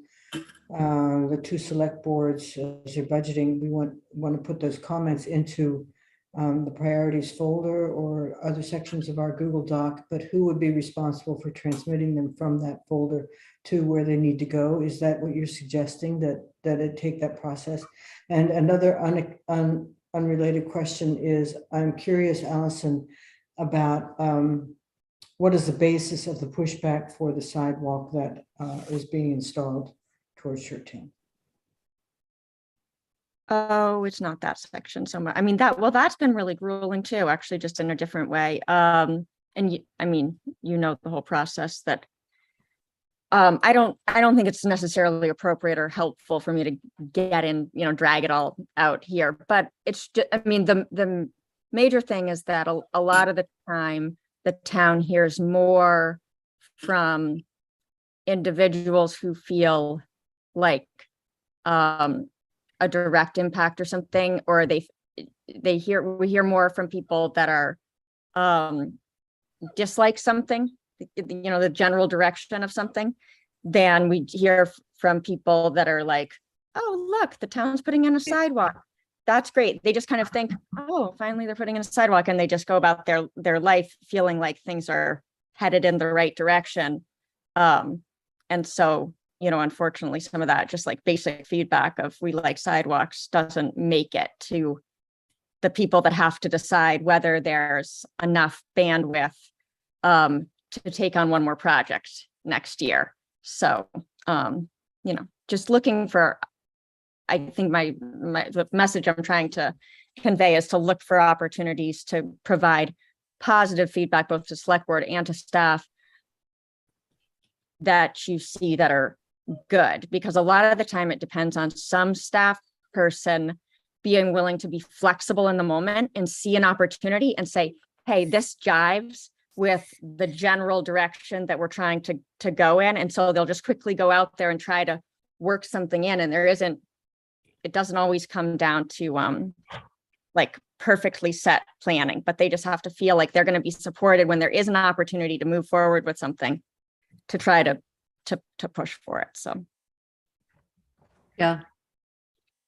the two select boards as you're budgeting. We want to put those comments into the priorities folder or other sections of our Google Doc, but who would be responsible for transmitting them from that folder to where they need to go? Is that what you're suggesting, that it take that process? And another unrelated question is, I'm curious, Allison, about what is the basis of the pushback for the sidewalk that is being installed towards Shirt Tail? Oh, it's not that section so much. That's been really grueling too, actually, just in a different way. And the whole process that I don't think it's necessarily appropriate or helpful for me to get in, drag it all out here. But it's just, the major thing is that a lot of the time the town hears more from individuals who feel like a direct impact or something, or we hear more from people that are dislike something, the general direction of something, than we hear from people that are like, oh, look, the town's putting in a sidewalk. That's great. They just kind of think, oh, finally they're putting in a sidewalk, and they just go about their life feeling like things are headed in the right direction. And so, unfortunately, some of that just like basic feedback of we like sidewalks doesn't make it to the people that have to decide whether there's enough bandwidth to take on one more project next year. So, just looking for, I think the message I'm trying to convey is to look for opportunities to provide positive feedback, both to select board and to staff, that you see that are good, because a lot of the time it depends on some staff person being willing to be flexible in the moment and see an opportunity and say, hey, this jives with the general direction that we're trying to go in. And so they'll just quickly go out there and try to work something in. And it doesn't always come down to like perfectly set planning, but they just have to feel like they're going to be supported when there is an opportunity to move forward with something, to try to push for it. So Yeah,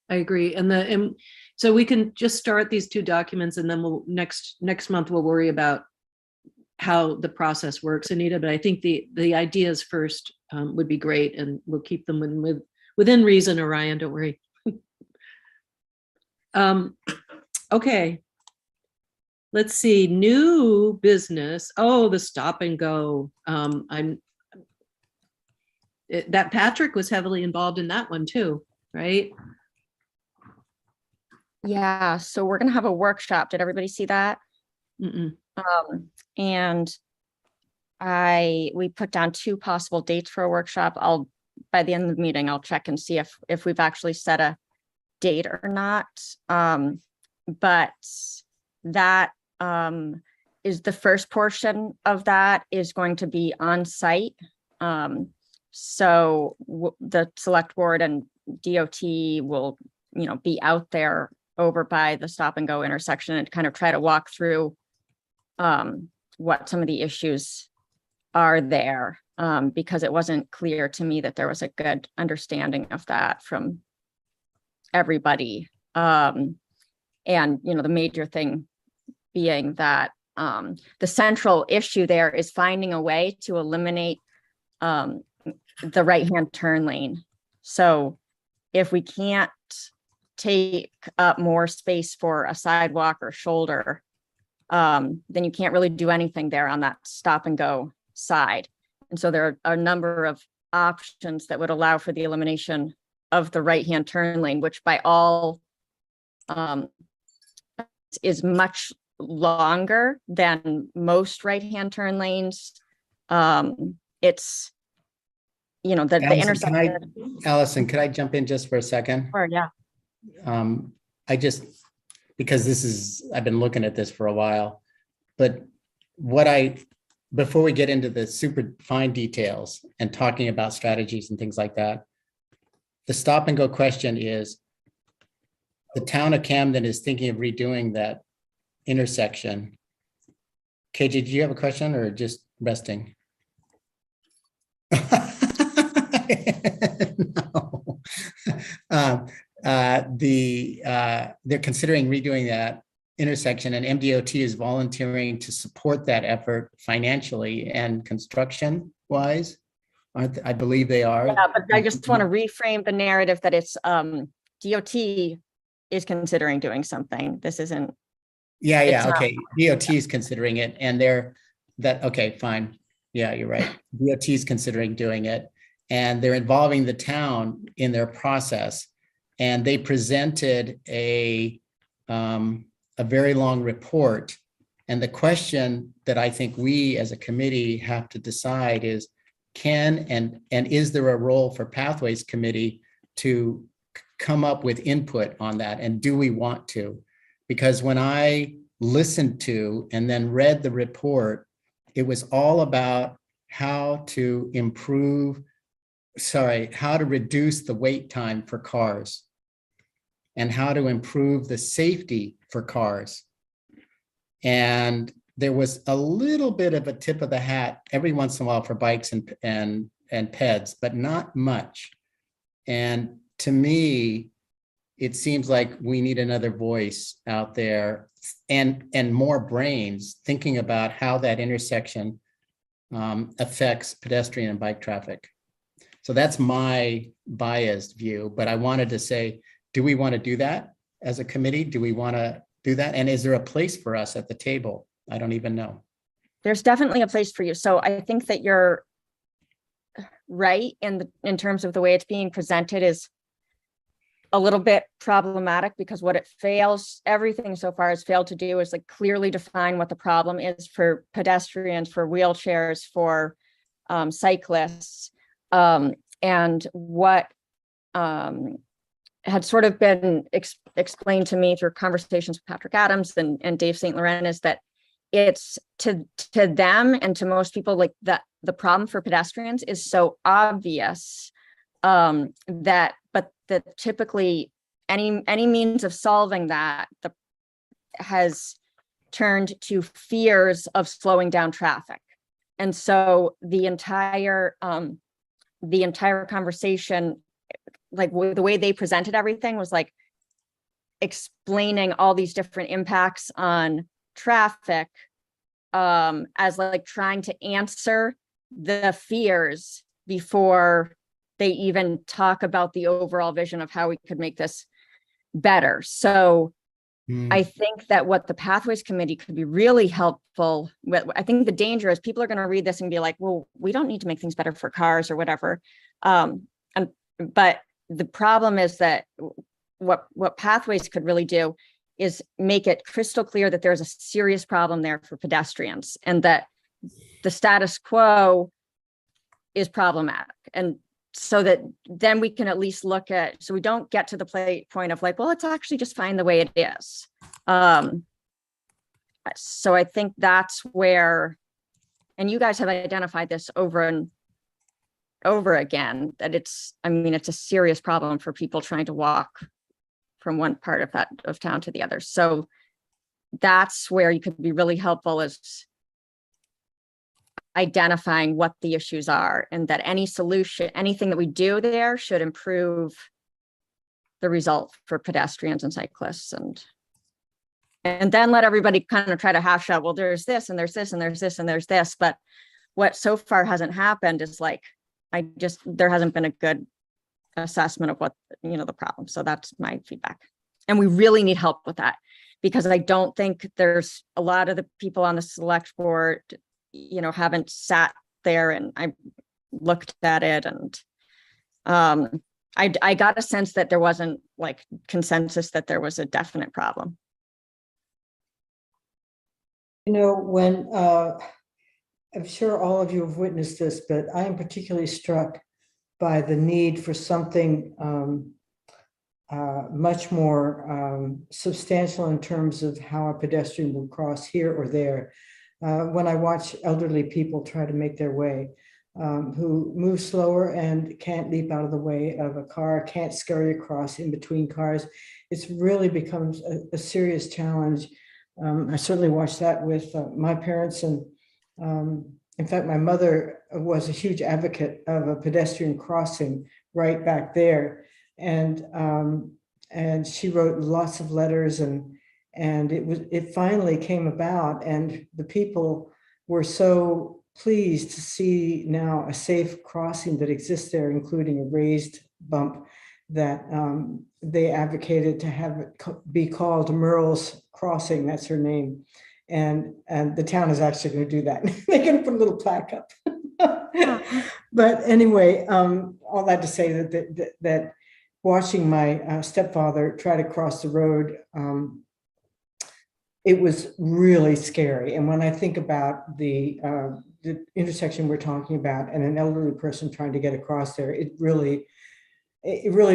I agree. And so we can just start these 2 documents, and then we'll next month we'll worry about how the process works, Anita. But I think the ideas first would be great, and we'll keep them within reason, Orion, don't worry. Okay. Let's see, new business. Oh, the stop and go. That Patrick was heavily involved in that one too, right? Yeah, so we're gonna have a workshop. Did everybody see that? Mm-mm. And we put down 2 possible dates for a workshop. By the end of the meeting, I'll check and see if we've actually set a date or not. But that is the first portion of that is going to be on site. So the select board and DOT will, be out there over by the stop and go intersection and kind of try to walk through what some of the issues are there, because it wasn't clear to me that there was a good understanding of that from everybody. And, the major thing being that the central issue there is finding a way to eliminate the right-hand turn lane. So if we can't take up more space for a sidewalk or shoulder, then you can't really do anything there on that stop and go side. And so there are a number of options that would allow for the elimination of the right-hand turn lane, which by all is much longer than most right-hand turn lanes. It's, the intersection. Allison, could I jump in just for a second? Or yeah. Because I've been looking at this for a while, but before we get into the super fine details and talking about strategies and things like that, the stop and go question is, the town of Camden is thinking of redoing that intersection. KJ, did you have a question or just resting? No. They're considering redoing that intersection, and MDOT is volunteering to support that effort financially and construction wise. I believe they are. Yeah, but I just want to reframe the narrative that it's DOT is considering doing something. This isn't. Yeah. Okay. DOT is considering it, and okay, fine. Yeah, you're right. DOT is considering doing it, and they're involving the town in their process. And they presented a very long report. And the question that I think we as a committee have to decide is, is there a role for Pathways Committee to come up with input on that? And do we want to? Because when I listened to and then read the report, it was all about how to reduce the wait time for cars and how to improve the safety for cars. And there was a little bit of a tip of the hat every once in a while for bikes and peds, but not much. And to me, it seems like we need another voice out there and more brains thinking about how that intersection affects pedestrian and bike traffic. So that's my biased view, but I wanted to say, do we want to do that as a committee? Do we want to do that? And is there a place for us at the table? I don't even know. There's definitely a place for you. So I think that you're right in terms of the way it's being presented is a little bit problematic, because what everything so far has failed to do is clearly define what the problem is for pedestrians, for wheelchairs, for cyclists, and what had sort of been explained to me through conversations with Patrick Adams and Dave St. Laurent is that it's to them and to most people that the problem for pedestrians is so obvious that typically any means of solving that has turned to fears of slowing down traffic. And so the entire conversation like the way they presented everything was like explaining all these different impacts on traffic, as like trying to answer the fears before they even talk about the overall vision of how we could make this better. So I think that what the Pathways Committee could be really helpful with, I think the danger is people are going to read this and be like, well, we don't need to make things better for cars or whatever. But the problem is that what Pathways could really do is make it crystal clear that there's a serious problem there for pedestrians and that the status quo is problematic. And so that then we can at least look at, so we don't get to the point of like, well, it's actually just fine the way it is. So I think that's where, and you guys have identified this over and over again, that it's a serious problem for people trying to walk from one part of town to the other. So that's where you could be really helpful, is identifying what the issues are, and that any solution, anything that we do there should improve the result for pedestrians and cyclists, and then let everybody kind of try to hash out, well, there's this and there's this and there's this and there's this. But what so far hasn't happened is like, there hasn't been a good assessment of what, the problem. So that's my feedback. And we really need help with that, because I don't think there's a lot of the people on the select board, haven't sat there, and I looked at it, and I got a sense that there wasn't like consensus that there was a definite problem. When I'm sure all of you have witnessed this, but I am particularly struck by the need for something much more substantial in terms of how a pedestrian will cross here or there. When I watch elderly people try to make their way, who move slower and can't leap out of the way of a car, can't scurry across in between cars, it's really becomes a serious challenge. I certainly watched that with my parents, and in fact, my mother was a huge advocate of a pedestrian crossing right back there, and she wrote lots of letters, and it finally came about, and the people were so pleased to see now a safe crossing that exists there, including a raised bump, that they advocated to have it be called Merle's Crossing. That's her name. And the town is actually going to do that. They're going to put a little plaque up. But anyway, all that to say that watching my stepfather try to cross the road, it was really scary. And when I think about the intersection we're talking about and an elderly person trying to get across there, it really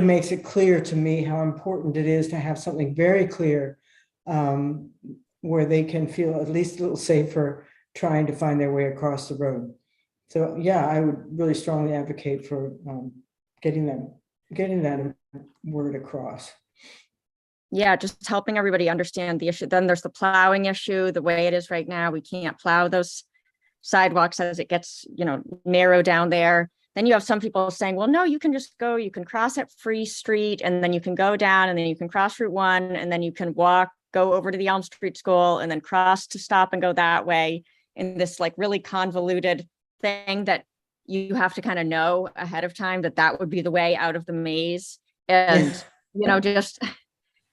makes it clear to me how important it is to have something very clear, where they can feel at least a little safer trying to find their way across the road. So yeah, I would really strongly advocate for getting that word across. Yeah, just helping everybody understand the issue. Then there's the plowing issue. The way it is right now, we can't plow those sidewalks as it gets, narrow down there. Then you have some people saying, well, no, you can just go, you can cross at Free Street, and then you can go down, and then you can cross Route 1, and then you can go over to the Elm Street School, and then cross to stop and go that way, in this like really convoluted thing that you have to kind of know ahead of time that would be the way out of the maze. And, just,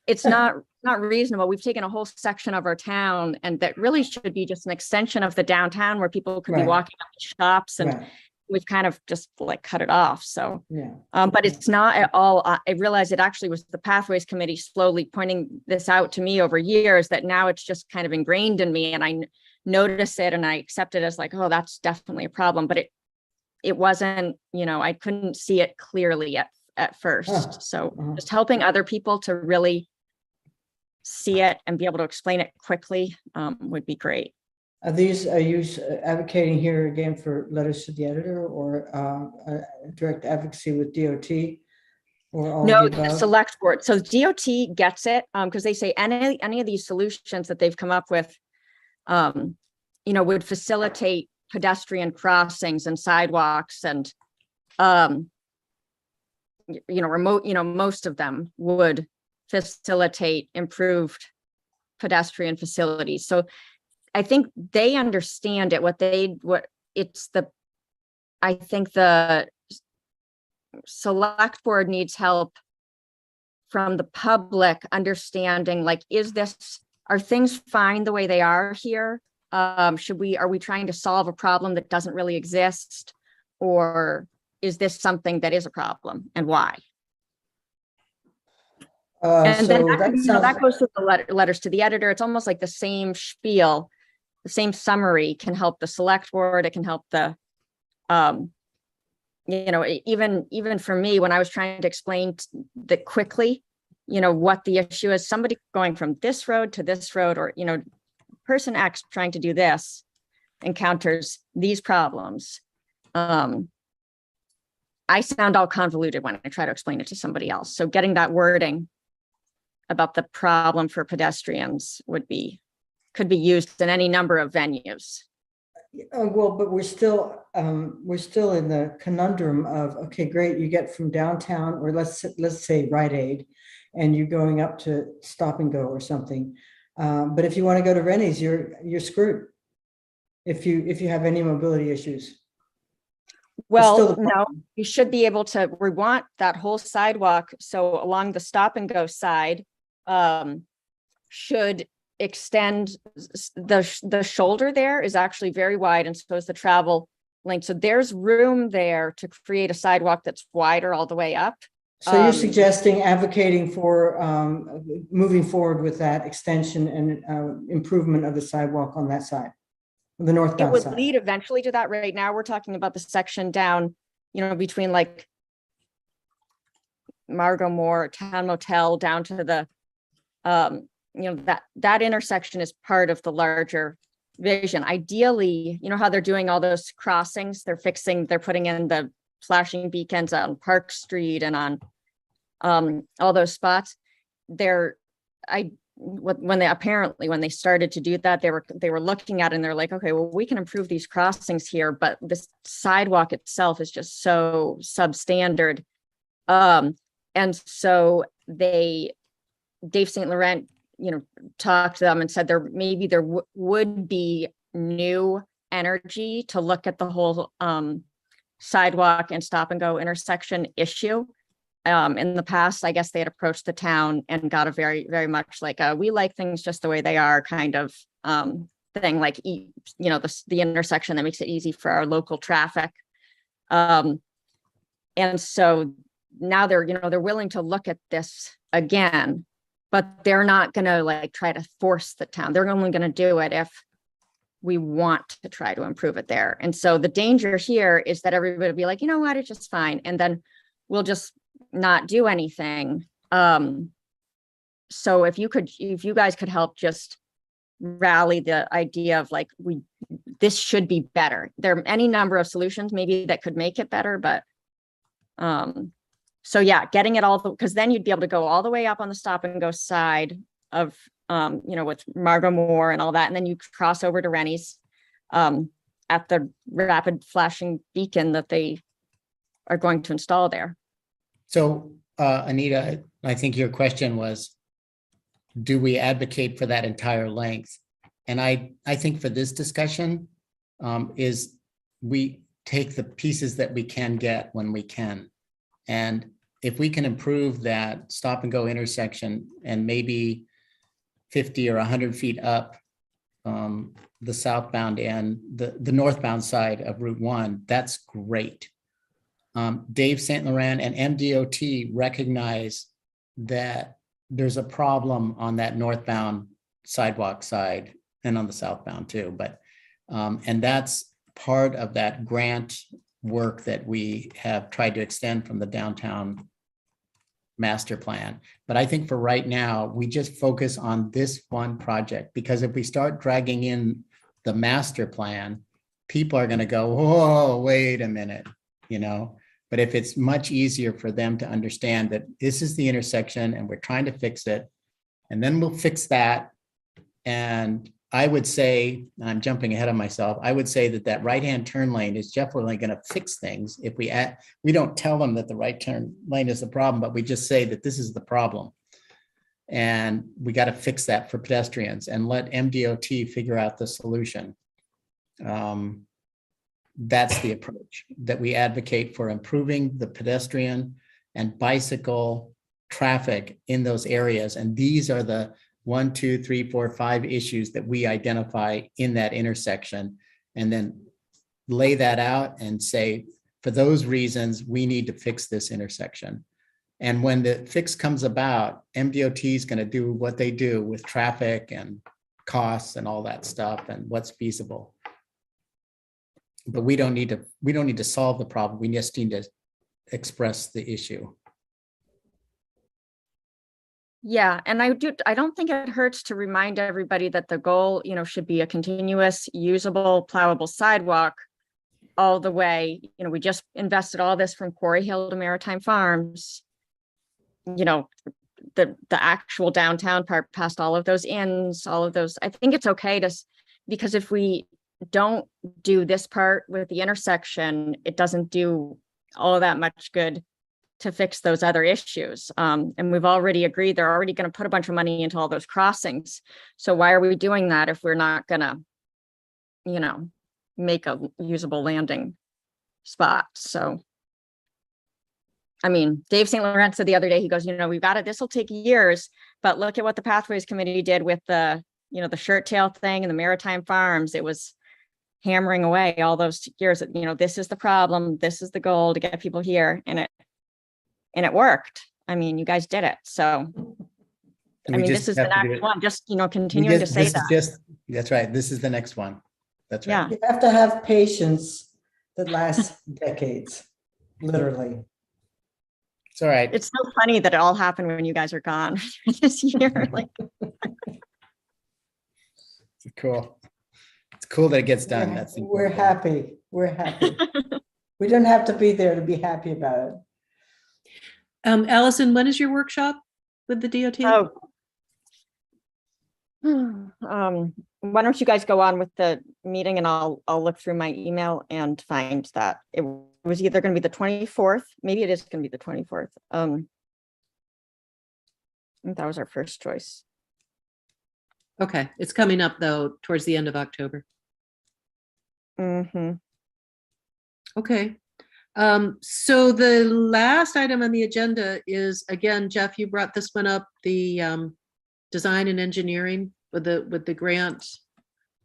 it's not reasonable. We've taken a whole section of our town, and that really should be just an extension of the downtown where people could be walking up to shops, and we've kind of just like cut it off. So, but it's not at all. I realized it actually was the Pathways Committee slowly pointing this out to me over years, that now it's just kind of ingrained in me, and I notice it and I accept it as like, oh, that's definitely a problem. But it wasn't, I couldn't see it clearly at first. So just helping other people to really see it and be able to explain it quickly would be great. Are you advocating here again for letters to the editor, or direct advocacy with DOT, or all No, of the the above? select board. So DOT gets it, because they say any of these solutions that they've come up with, would facilitate pedestrian crossings and sidewalks, and remote, most of them would facilitate improved pedestrian facilities. So I think they understand it. I think the select board needs help from the public understanding, like, are things fine the way they are here? Are we trying to solve a problem that doesn't really exist? Or is this something that is a problem, and why? And then that goes to the letters to the editor. It's almost like the same spiel, the same summary can help the select board. It can help the, even for me, when I was trying to explain that quickly, what the issue is, somebody going from this road to this road, or, person X trying to do this encounters these problems. I sound all convoluted when I try to explain it to somebody else. So getting that wording about the problem for pedestrians could be used in any number of venues. Well, but we're still in the conundrum of, okay, great, you get from downtown, or let's say Rite Aid, and you're going up to Stop and Go or something. But if you want to go to Rennie's, you're screwed. If you have any mobility issues. Well, no, you should be able to. We want that whole sidewalk. So along the Stop and Go side, should extend. The shoulder there is actually very wide, and so is the travel lane. So there's room there to create a sidewalk that's wider all the way up. So you're suggesting advocating for moving forward with that extension and improvement of the sidewalk on that side, the northbound side. It would lead eventually to that. Right now, we're talking about the section down, between like Margot Moore, Town Motel, down to the, that intersection is part of the larger vision. Ideally, how they're doing all those crossings, they're putting in the flashing beacons on Park Street and on all those spots. When they started to do that, they were looking at it and they're like, okay, well, we can improve these crossings here, but this sidewalk itself is just so substandard. And so Dave St. Laurent, talked to them and said there would be new energy to look at the whole sidewalk and Stop and Go intersection issue. In the past, I guess they had approached the town and got a very, very much like we like things just the way they are kind of thing, like, the intersection that makes it easy for our local traffic. And so now they're willing to look at this again, but they're not going to try to force the town. They're only going to do it if we want to try to improve it there. And so the danger here is that everybody will be like, what, it's just fine. And then we'll just not do anything. So if you guys could help just rally the idea of this should be better. There are any number of solutions maybe that could make it better, but so yeah, getting it all, because then you'd be able to go all the way up on the Stop and Go side of, with Margot Moore and all that. And then you cross over to Rennie's at the rapid flashing beacon that they are going to install there. So, Anita, I think your question was, do we advocate for that entire length? And I think for this discussion is we take the pieces that we can get when we can. And if we can improve that Stop and Go intersection and maybe 50 or 100 feet up the southbound and the northbound side of Route 1, that's great. Dave St. Laurent and MDOT recognize that there's a problem on that northbound sidewalk side and on the southbound too. But and that's part of that grant work that we have tried to extend from the downtown master plan. But I think for right now, we just focus on this one project, because if we start dragging in the master plan, people are going to go, whoa, wait a minute, But if it's much easier for them to understand that this is the intersection and we're trying to fix it, and then we'll fix that, and I would say, and I'm jumping ahead of myself, I would say that that right-hand turn lane is definitely going to fix things. If we don't tell them that the right turn lane is the problem, but we just say that this is the problem. And we got to fix that for pedestrians and let MDOT figure out the solution. That's the approach that we advocate for, improving the pedestrian and bicycle traffic in those areas. And these are the 1, 2, 3, 4, 5 issues that we identify in that intersection, and then lay that out and say, for those reasons, we need to fix this intersection. And when the fix comes about, MDOT is going to do what they do with traffic and costs and all that stuff and what's feasible. But we don't need to solve the problem. We just need to express the issue. Yeah, and I don't think it hurts to remind everybody that the goal, should be a continuous, usable, plowable sidewalk all the way. We just invested all this from Quarry Hill to Maritime Farms. The actual downtown part, past all of those inns, all of those. I think it's okay because if we don't do this part with the intersection, it doesn't do all that much good to fix those other issues. And we've already agreed they're already going to put a bunch of money into all those crossings. So why are we doing that if we're not going to, make a usable landing spot? So, I mean, Dave St. Laurent said the other day, he goes, we've got it, this will take years, but look at what the Pathways Committee did with the, the shirt tail thing and the Maritime Farms. It was hammering away all those years. This is the problem. This is the goal, to get people here. And it worked. I mean, you guys did it. So, this is the next one, just, continuing to say that. That's right. This is the next one. That's right. Yeah. You have to have patience that lasts decades, literally. It's all right. It's so funny that it all happened when you guys are gone this year. Like, It's cool. It's cool that it gets done. That's We're important. happy. We're happy. We don't have to be there to be happy about it. Allison, when is your workshop with the DOT? Why don't you guys go on with the meeting, and I'll look through my email and find that it was either going to be the 24th. Maybe it is going to be the 24th. I think that was our first choice. Okay, it's coming up though, towards the end of October. Mm-hmm. Okay. So the last item on the agenda is, again, Jeff, you brought this one up, the design and engineering with the grant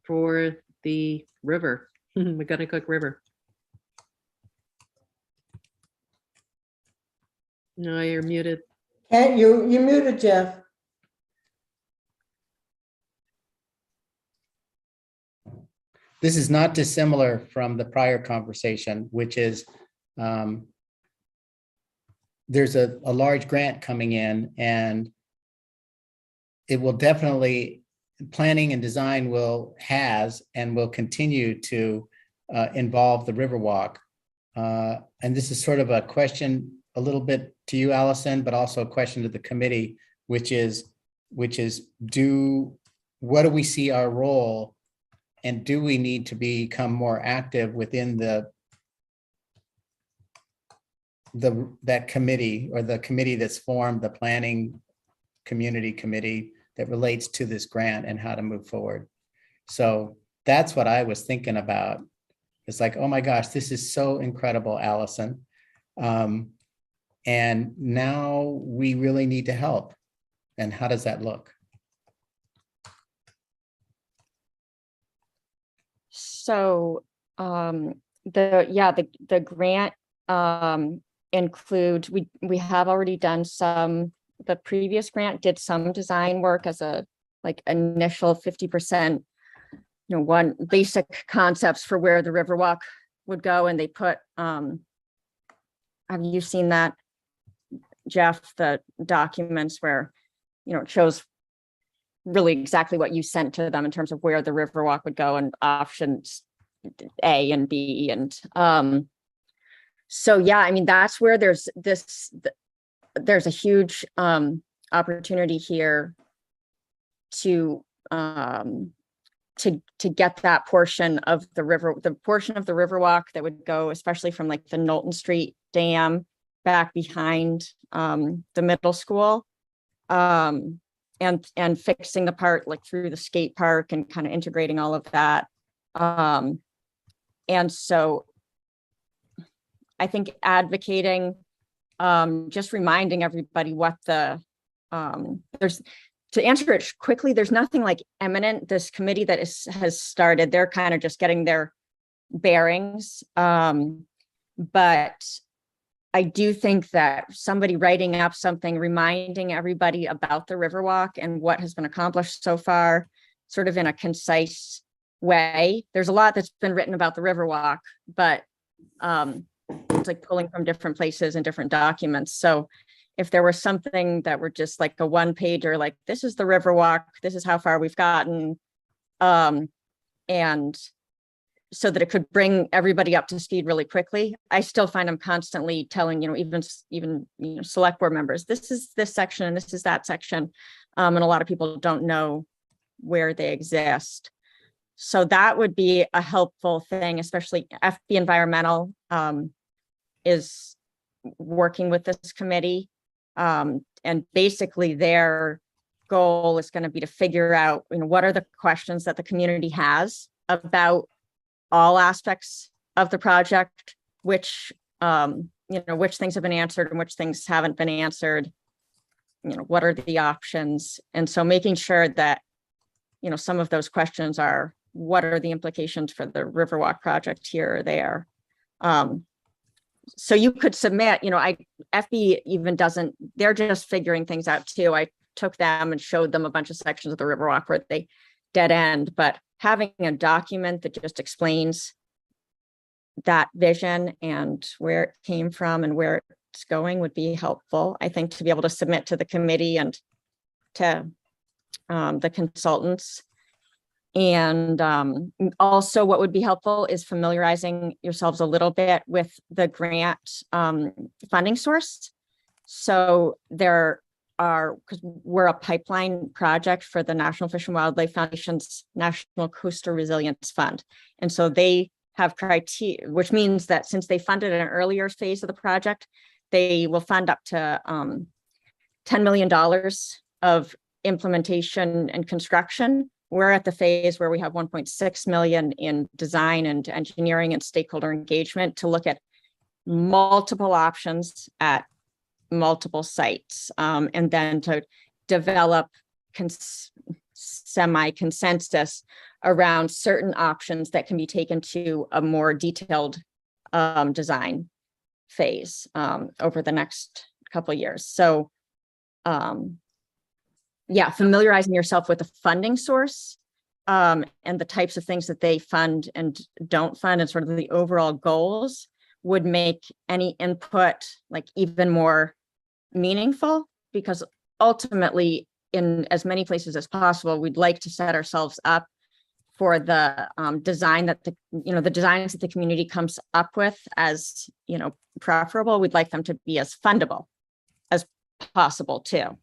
for the river, McGonagall River. No, you're muted. Can't you muted, Jeff? This is not dissimilar from the prior conversation, which is there's a large grant coming in, and it will definitely, planning and design has and will continue to involve the Riverwalk. And this is sort of a question a little bit to you, Allison, but also a question to the committee, which is what do we see our role, and do we need to become more active within that committee, or the committee that's formed, the planning community committee that relates to this grant and how to move forward. So that's what I was thinking about. It's like, oh my gosh, this is so incredible, Allison. And now we really need to help. And how does that look? So the grant includes, we have already done some, the previous grant did some design work as a initial 50%, one basic concepts for where the Riverwalk would go. And they put, have you seen that, Jeff, the documents where, it shows really exactly what you sent to them in terms of where the Riverwalk would go and options A and B. And so, yeah, I mean, that's where there's a huge opportunity here to to get that portion of the Riverwalk that would go, especially from like the Knowlton Street Dam back behind the middle school, and fixing the part like through the skate park and kind of integrating all of that. And so I think advocating, just reminding everybody what to answer it quickly, there's nothing like imminent. This committee that has started, they're kind of just getting their bearings. But I do think that somebody writing up something, reminding everybody about the Riverwalk and what has been accomplished so far, sort of in a concise way. There's a lot that's been written about the Riverwalk, but it's like pulling from different places and different documents. So if there was something that were just like a one pager, like this is the Riverwalk, this is how far we've gotten, and so that it could bring everybody up to speed really quickly. I still find I'm constantly telling, even select board members, this is this section and this is that section. And a lot of people don't know where they exist. So that would be a helpful thing, especially FB Environmental is working with this committee. And basically their goal is going to be to figure out, what are the questions that the community has about all aspects of the project, which things have been answered and which things haven't been answered, what are the options? And so making sure that, some of those questions are, what are the implications for the Riverwalk project here or there? So you could submit, FB even doesn't, they're just figuring things out too. I took them and showed them a bunch of sections of the Riverwalk where they dead end, but having a document that just explains that vision and where it came from and where it's going would be helpful, I think, to be able to submit to the committee and to the consultants. And also what would be helpful is familiarizing yourselves a little bit with the grant funding source. So there are, because we're a pipeline project for the National Fish and Wildlife Foundation's National Coastal Resilience Fund. And so they have criteria, which means that since they funded an earlier phase of the project, they will fund up to $10 million of implementation and construction. We're at the phase where we have 1.6 million in design and engineering and stakeholder engagement to look at multiple options at multiple sites, and then to develop semi-consensus around certain options that can be taken to a more detailed design phase over the next couple of years. So familiarizing yourself with the funding source and the types of things that they fund and don't fund and sort of the overall goals would make any input like even more meaningful, because ultimately in as many places as possible, we'd like to set ourselves up for the design that the designs that the community comes up with as, preferable. We'd like them to be as fundable as possible too.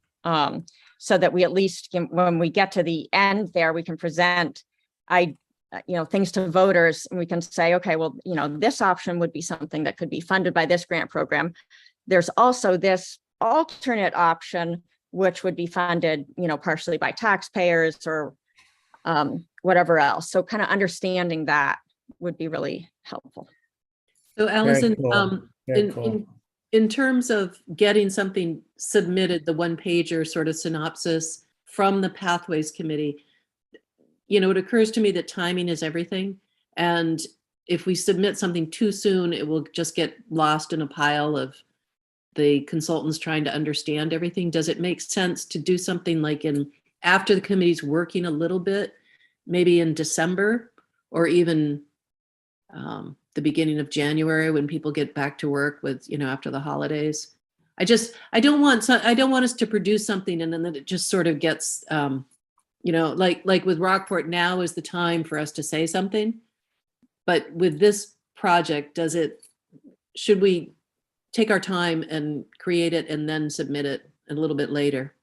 So that we at least, when we get to the end there, we can present, things to voters, and we can say, okay, well, this option would be something that could be funded by this grant program. There's also this alternate option, which would be funded, partially by taxpayers or whatever else. So kind of understanding that would be really helpful. So Allison, Cool. in terms of getting something submitted, the one pager sort of synopsis from the Pathways Committee, it occurs to me that timing is everything. And if we submit something too soon, it will just get lost in a pile of the consultants trying to understand everything. Does it make sense to do something like after the committee's working a little bit, maybe in December or even the beginning of January when people get back to work with, after the holidays? I don't want us to produce something and then it just sort of gets, like with Rockport, now is the time for us to say something. But with this project, should we take our time and create it and then submit it a little bit later?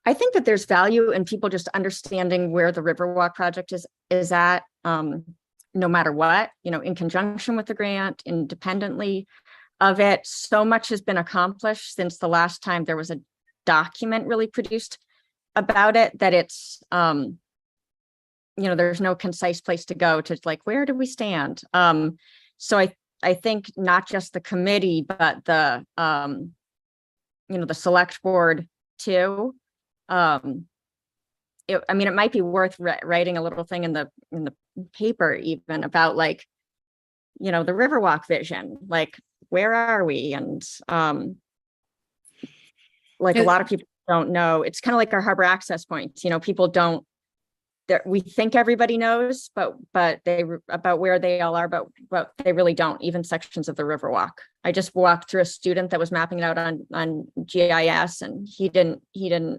I think that there's value in people just understanding where the Riverwalk project is at, no matter what, in conjunction with the grant, independently of it. So much has been accomplished since the last time there was a document really produced about it, that it's, there's no concise place to go to, like, where do we stand? So I think not just the committee, but the, the select board too. It might be worth writing a little thing in the paper even about, like, the Riverwalk vision, like, where are we? And like, a lot of people don't know. It's kind of like our harbor access points. People don't. We think everybody knows, but they about where they all are, but they really don't. Even sections of the Riverwalk. I just walked through a student that was mapping it out on GIS, and he didn't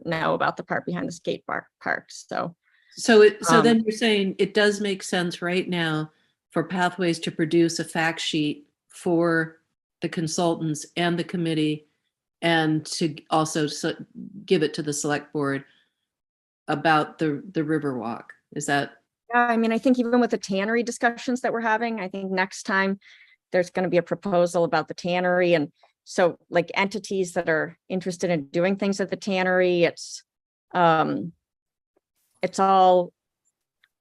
know about the part behind the skate park. So then you're saying it does make sense right now for Pathways to produce a fact sheet for the consultants and the committee, and to also give it to the select board about the Riverwalk. Is that? Yeah, I think even with the tannery discussions that we're having, I think next time there's going to be a proposal about the tannery. And so, like, entities that are interested in doing things at the tannery, it's all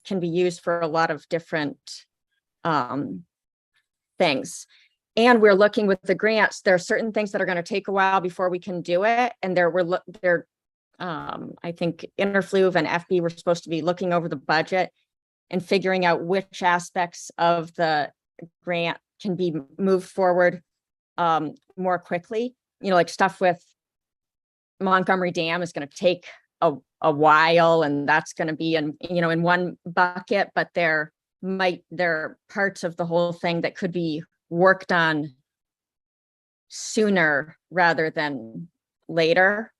can be used for a lot of different things. And we're looking with the grants, there are certain things that are going to take a while before we can do it. And I think Interfluve and FB were supposed to be looking over the budget and figuring out which aspects of the grant can be moved forward more quickly. Like stuff with Montgomery Dam is going to take a while, and that's going to be in one bucket, but there are parts of the whole thing that could be worked on sooner rather than later.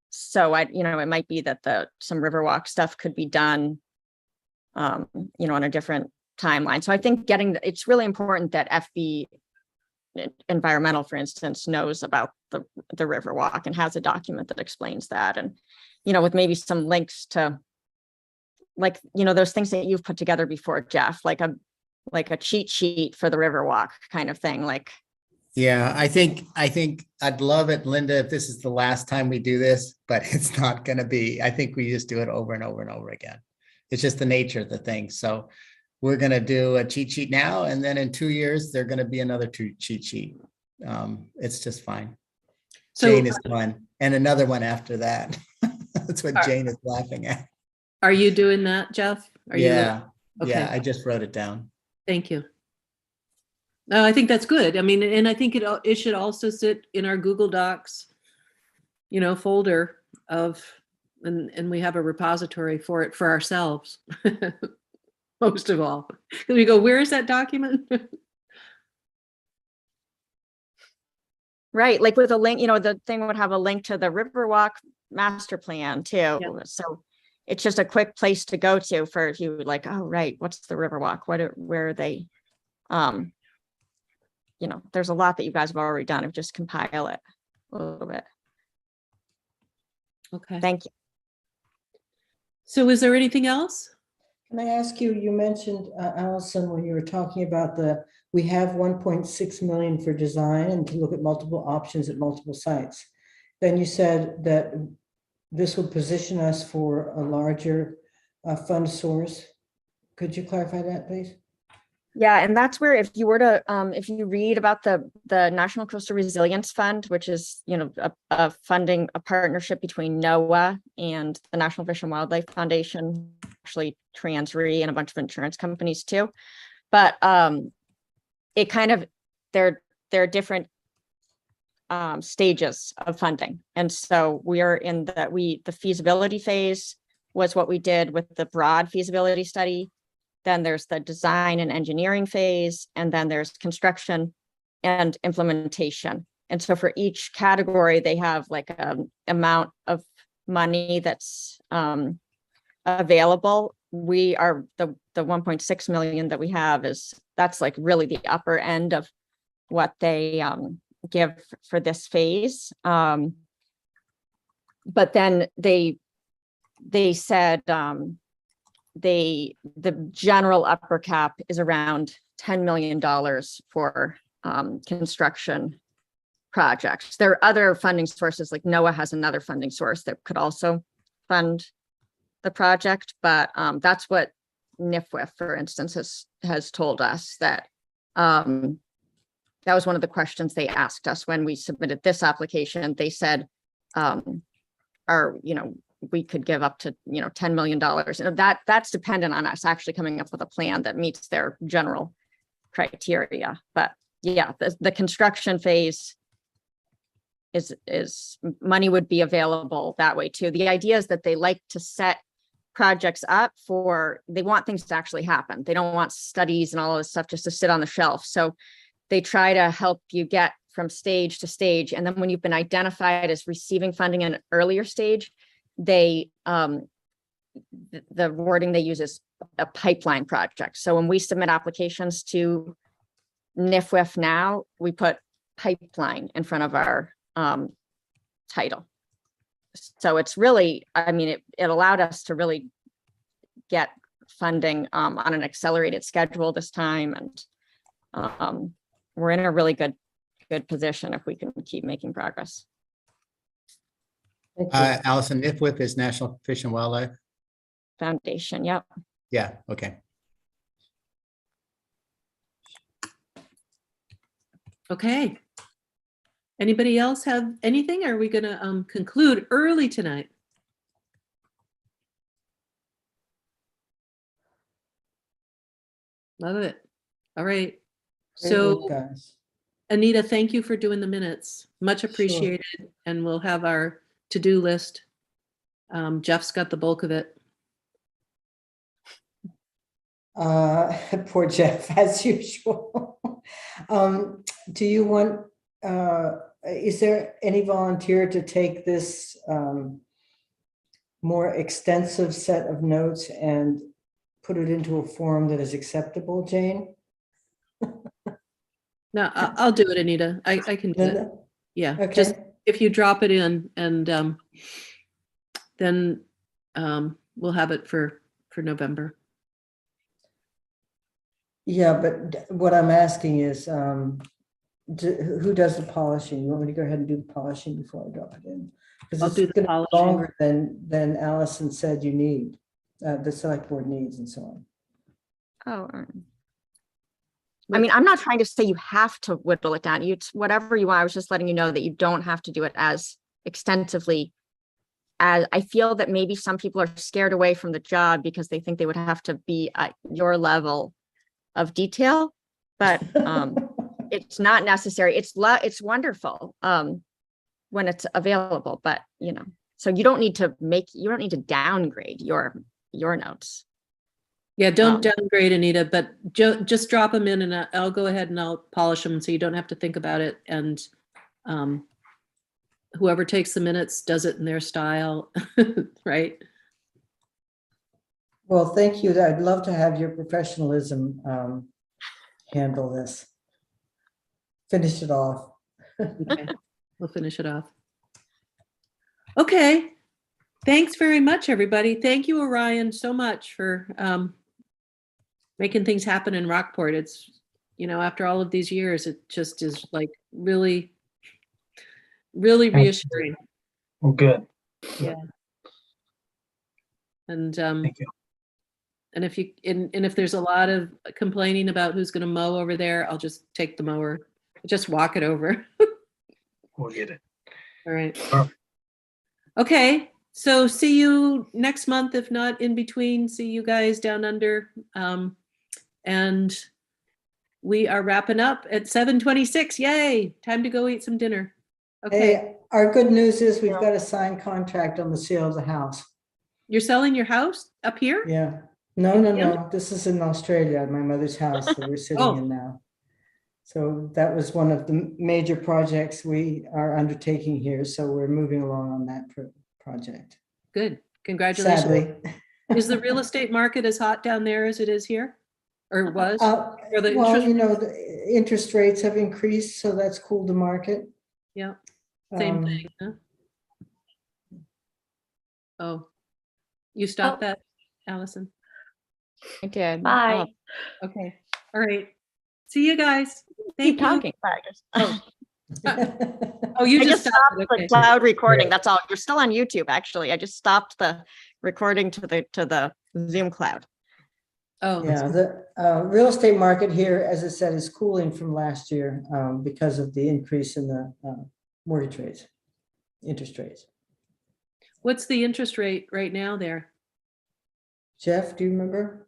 So it might be that some Riverwalk stuff could be done, on a different timeline. So I think it's really important that FB Environmental, for instance, knows about the Riverwalk and has a document that explains that. And, with maybe some links to, like, those things that you've put together before, Jeff, like a cheat sheet for the Riverwalk kind of thing. Like, yeah, I think I'd love it, Linda, if this is the last time we do this, but it's not going to be. I think we just do it over and over and over again. It's just the nature of the thing. So we're going to do a cheat sheet now, and then in 2 years, there's going to be another cheat sheet. It's just fine. So, Jane is one, and another one after that. That's what Jane is laughing at. Are you doing that, Jeff? Yeah, okay. Yeah, I just wrote it down. Thank you. No, I think that's good. And I think it should also sit in our Google Docs, folder and we have a repository for it for ourselves. Most of all, because we go, where is that document? Right, like with a link, the thing would have a link to the Riverwalk master plan too. Yeah. So it's just a quick place to go to for if you like, oh, right, what's the Riverwalk? Where are they? There's a lot that you guys have already done. Just compile it a little bit. Okay. Thank you. So is there anything else? Can I ask you, you mentioned, Allison, when you were talking about we have 1.6 million for design and to look at multiple options at multiple sites. Then you said that this would position us for a larger fund source. Could you clarify that, please? Yeah, and that's where if you were to, if you read about the National Coastal Resilience Fund, which is, a funding, a partnership between NOAA and the National Fish and Wildlife Foundation, actually TransRe and a bunch of insurance companies too. But it kind of, there are different stages of funding. And so we are in the feasibility phase was what we did with the broad feasibility study. Then there's the design and engineering phase, and then there's construction and implementation. And so for each category, they have like an amount of money that's available. We are the 1.6 million that we have that's like really the upper end of what they give for this phase. but then they said, the general upper cap is around $10 million for construction projects. There are other funding sources, like NOAA has another funding source that could also fund the project, but that's what NIFWF, for instance, has told us, that that was one of the questions they asked us when we submitted this application. They said, we could give up to, $10 million. And that's dependent on us actually coming up with a plan that meets their general criteria. But yeah, the construction phase is money would be available that way too. The idea is that they like to set projects up they want things to actually happen. They don't want studies and all of this stuff just to sit on the shelf. So they try to help you get from stage to stage. And then when you've been identified as receiving funding in an earlier stage, the wording they use is a pipeline project. So when we submit applications to NIFWF now, we put pipeline in front of our title. So it's really, it allowed us to really get funding on an accelerated schedule this time. And we're in a really good position if we can keep making progress. Thank you. Allison, NIFWF is National Fish and Wildlife. Foundation, yep. Yeah, okay. Okay. Anybody else have anything? Are we going to conclude early tonight? Love it. All right. Great So work, guys. Anita, thank you for doing the minutes. Much appreciated. And we'll have our to-do list. Jeff's got the bulk of it. Poor Jeff, as usual. Do you want, is there any volunteer to take this more extensive set of notes and put it into a form that is acceptable, Jane? No, I'll do it, Anita. I can do it. Linda? Yeah, Okay. just if you drop it in and then we'll have it for November. Yeah, but what I'm asking is, who does the polishing? You want me to go ahead and do the polishing before I drop it in? I'll Because do it's the going to be polishing. longer than Allison said you need, the select board needs and so on. Oh, I'm not trying to say you have to whittle it down. It's whatever you want. I was just letting you know that you don't have to do it as extensively as I feel that maybe some people are scared away from the job because they think they would have to be at your level of detail, but it's not necessary. It's wonderful when it's available, but so you don't need to downgrade your notes. Yeah, don't downgrade, Anita, but just drop them in and I'll go ahead and I'll polish them so you don't have to think about it. And whoever takes the minutes does it in their style, right? Well, thank you. I'd love to have your professionalism handle this. Finish it off. Okay, we'll finish it off. Okay. Thanks very much, everybody. Thank you, Orion, so much for making things happen in Rockport. It's, after all of these years, it just is like really, really reassuring. Well, good. Yeah. And Thank you. and if there's a lot of complaining about who's going to mow over there, I'll just take the mower, just walk it over. We'll get it. All right. All right. Okay. So see you next month, if not in between. See you guys down under. And we are wrapping up at 7:26. Yay. Time to go eat some dinner. Okay. Hey, our good news is we've got a signed contract on the sale of the house. You're selling your house up here? Yeah. No. This is in Australia, my mother's house that we're sitting in now. So that was one of the major projects we are undertaking here. So we're moving along on that project. Good. Congratulations. Sadly. Is the real estate market as hot down there as it is here? Or was? Well, the interest rates have increased, so that's cooled the market. Yeah. Same thing. Huh? Oh, you stopped that, Allison? I did. Bye. Okay, all right. See you guys. Keep Thank you. talking. Sorry, just- Oh, you I just just stopped stopped the it. Okay. cloud recording. That's all. You're still on YouTube, actually. I just stopped the recording to the Zoom cloud. Oh, Yeah, the real estate market here, as I said, is cooling from last year because of the increase in the mortgage rates, interest rates. what's the interest rate right now there? Jeff, do you remember?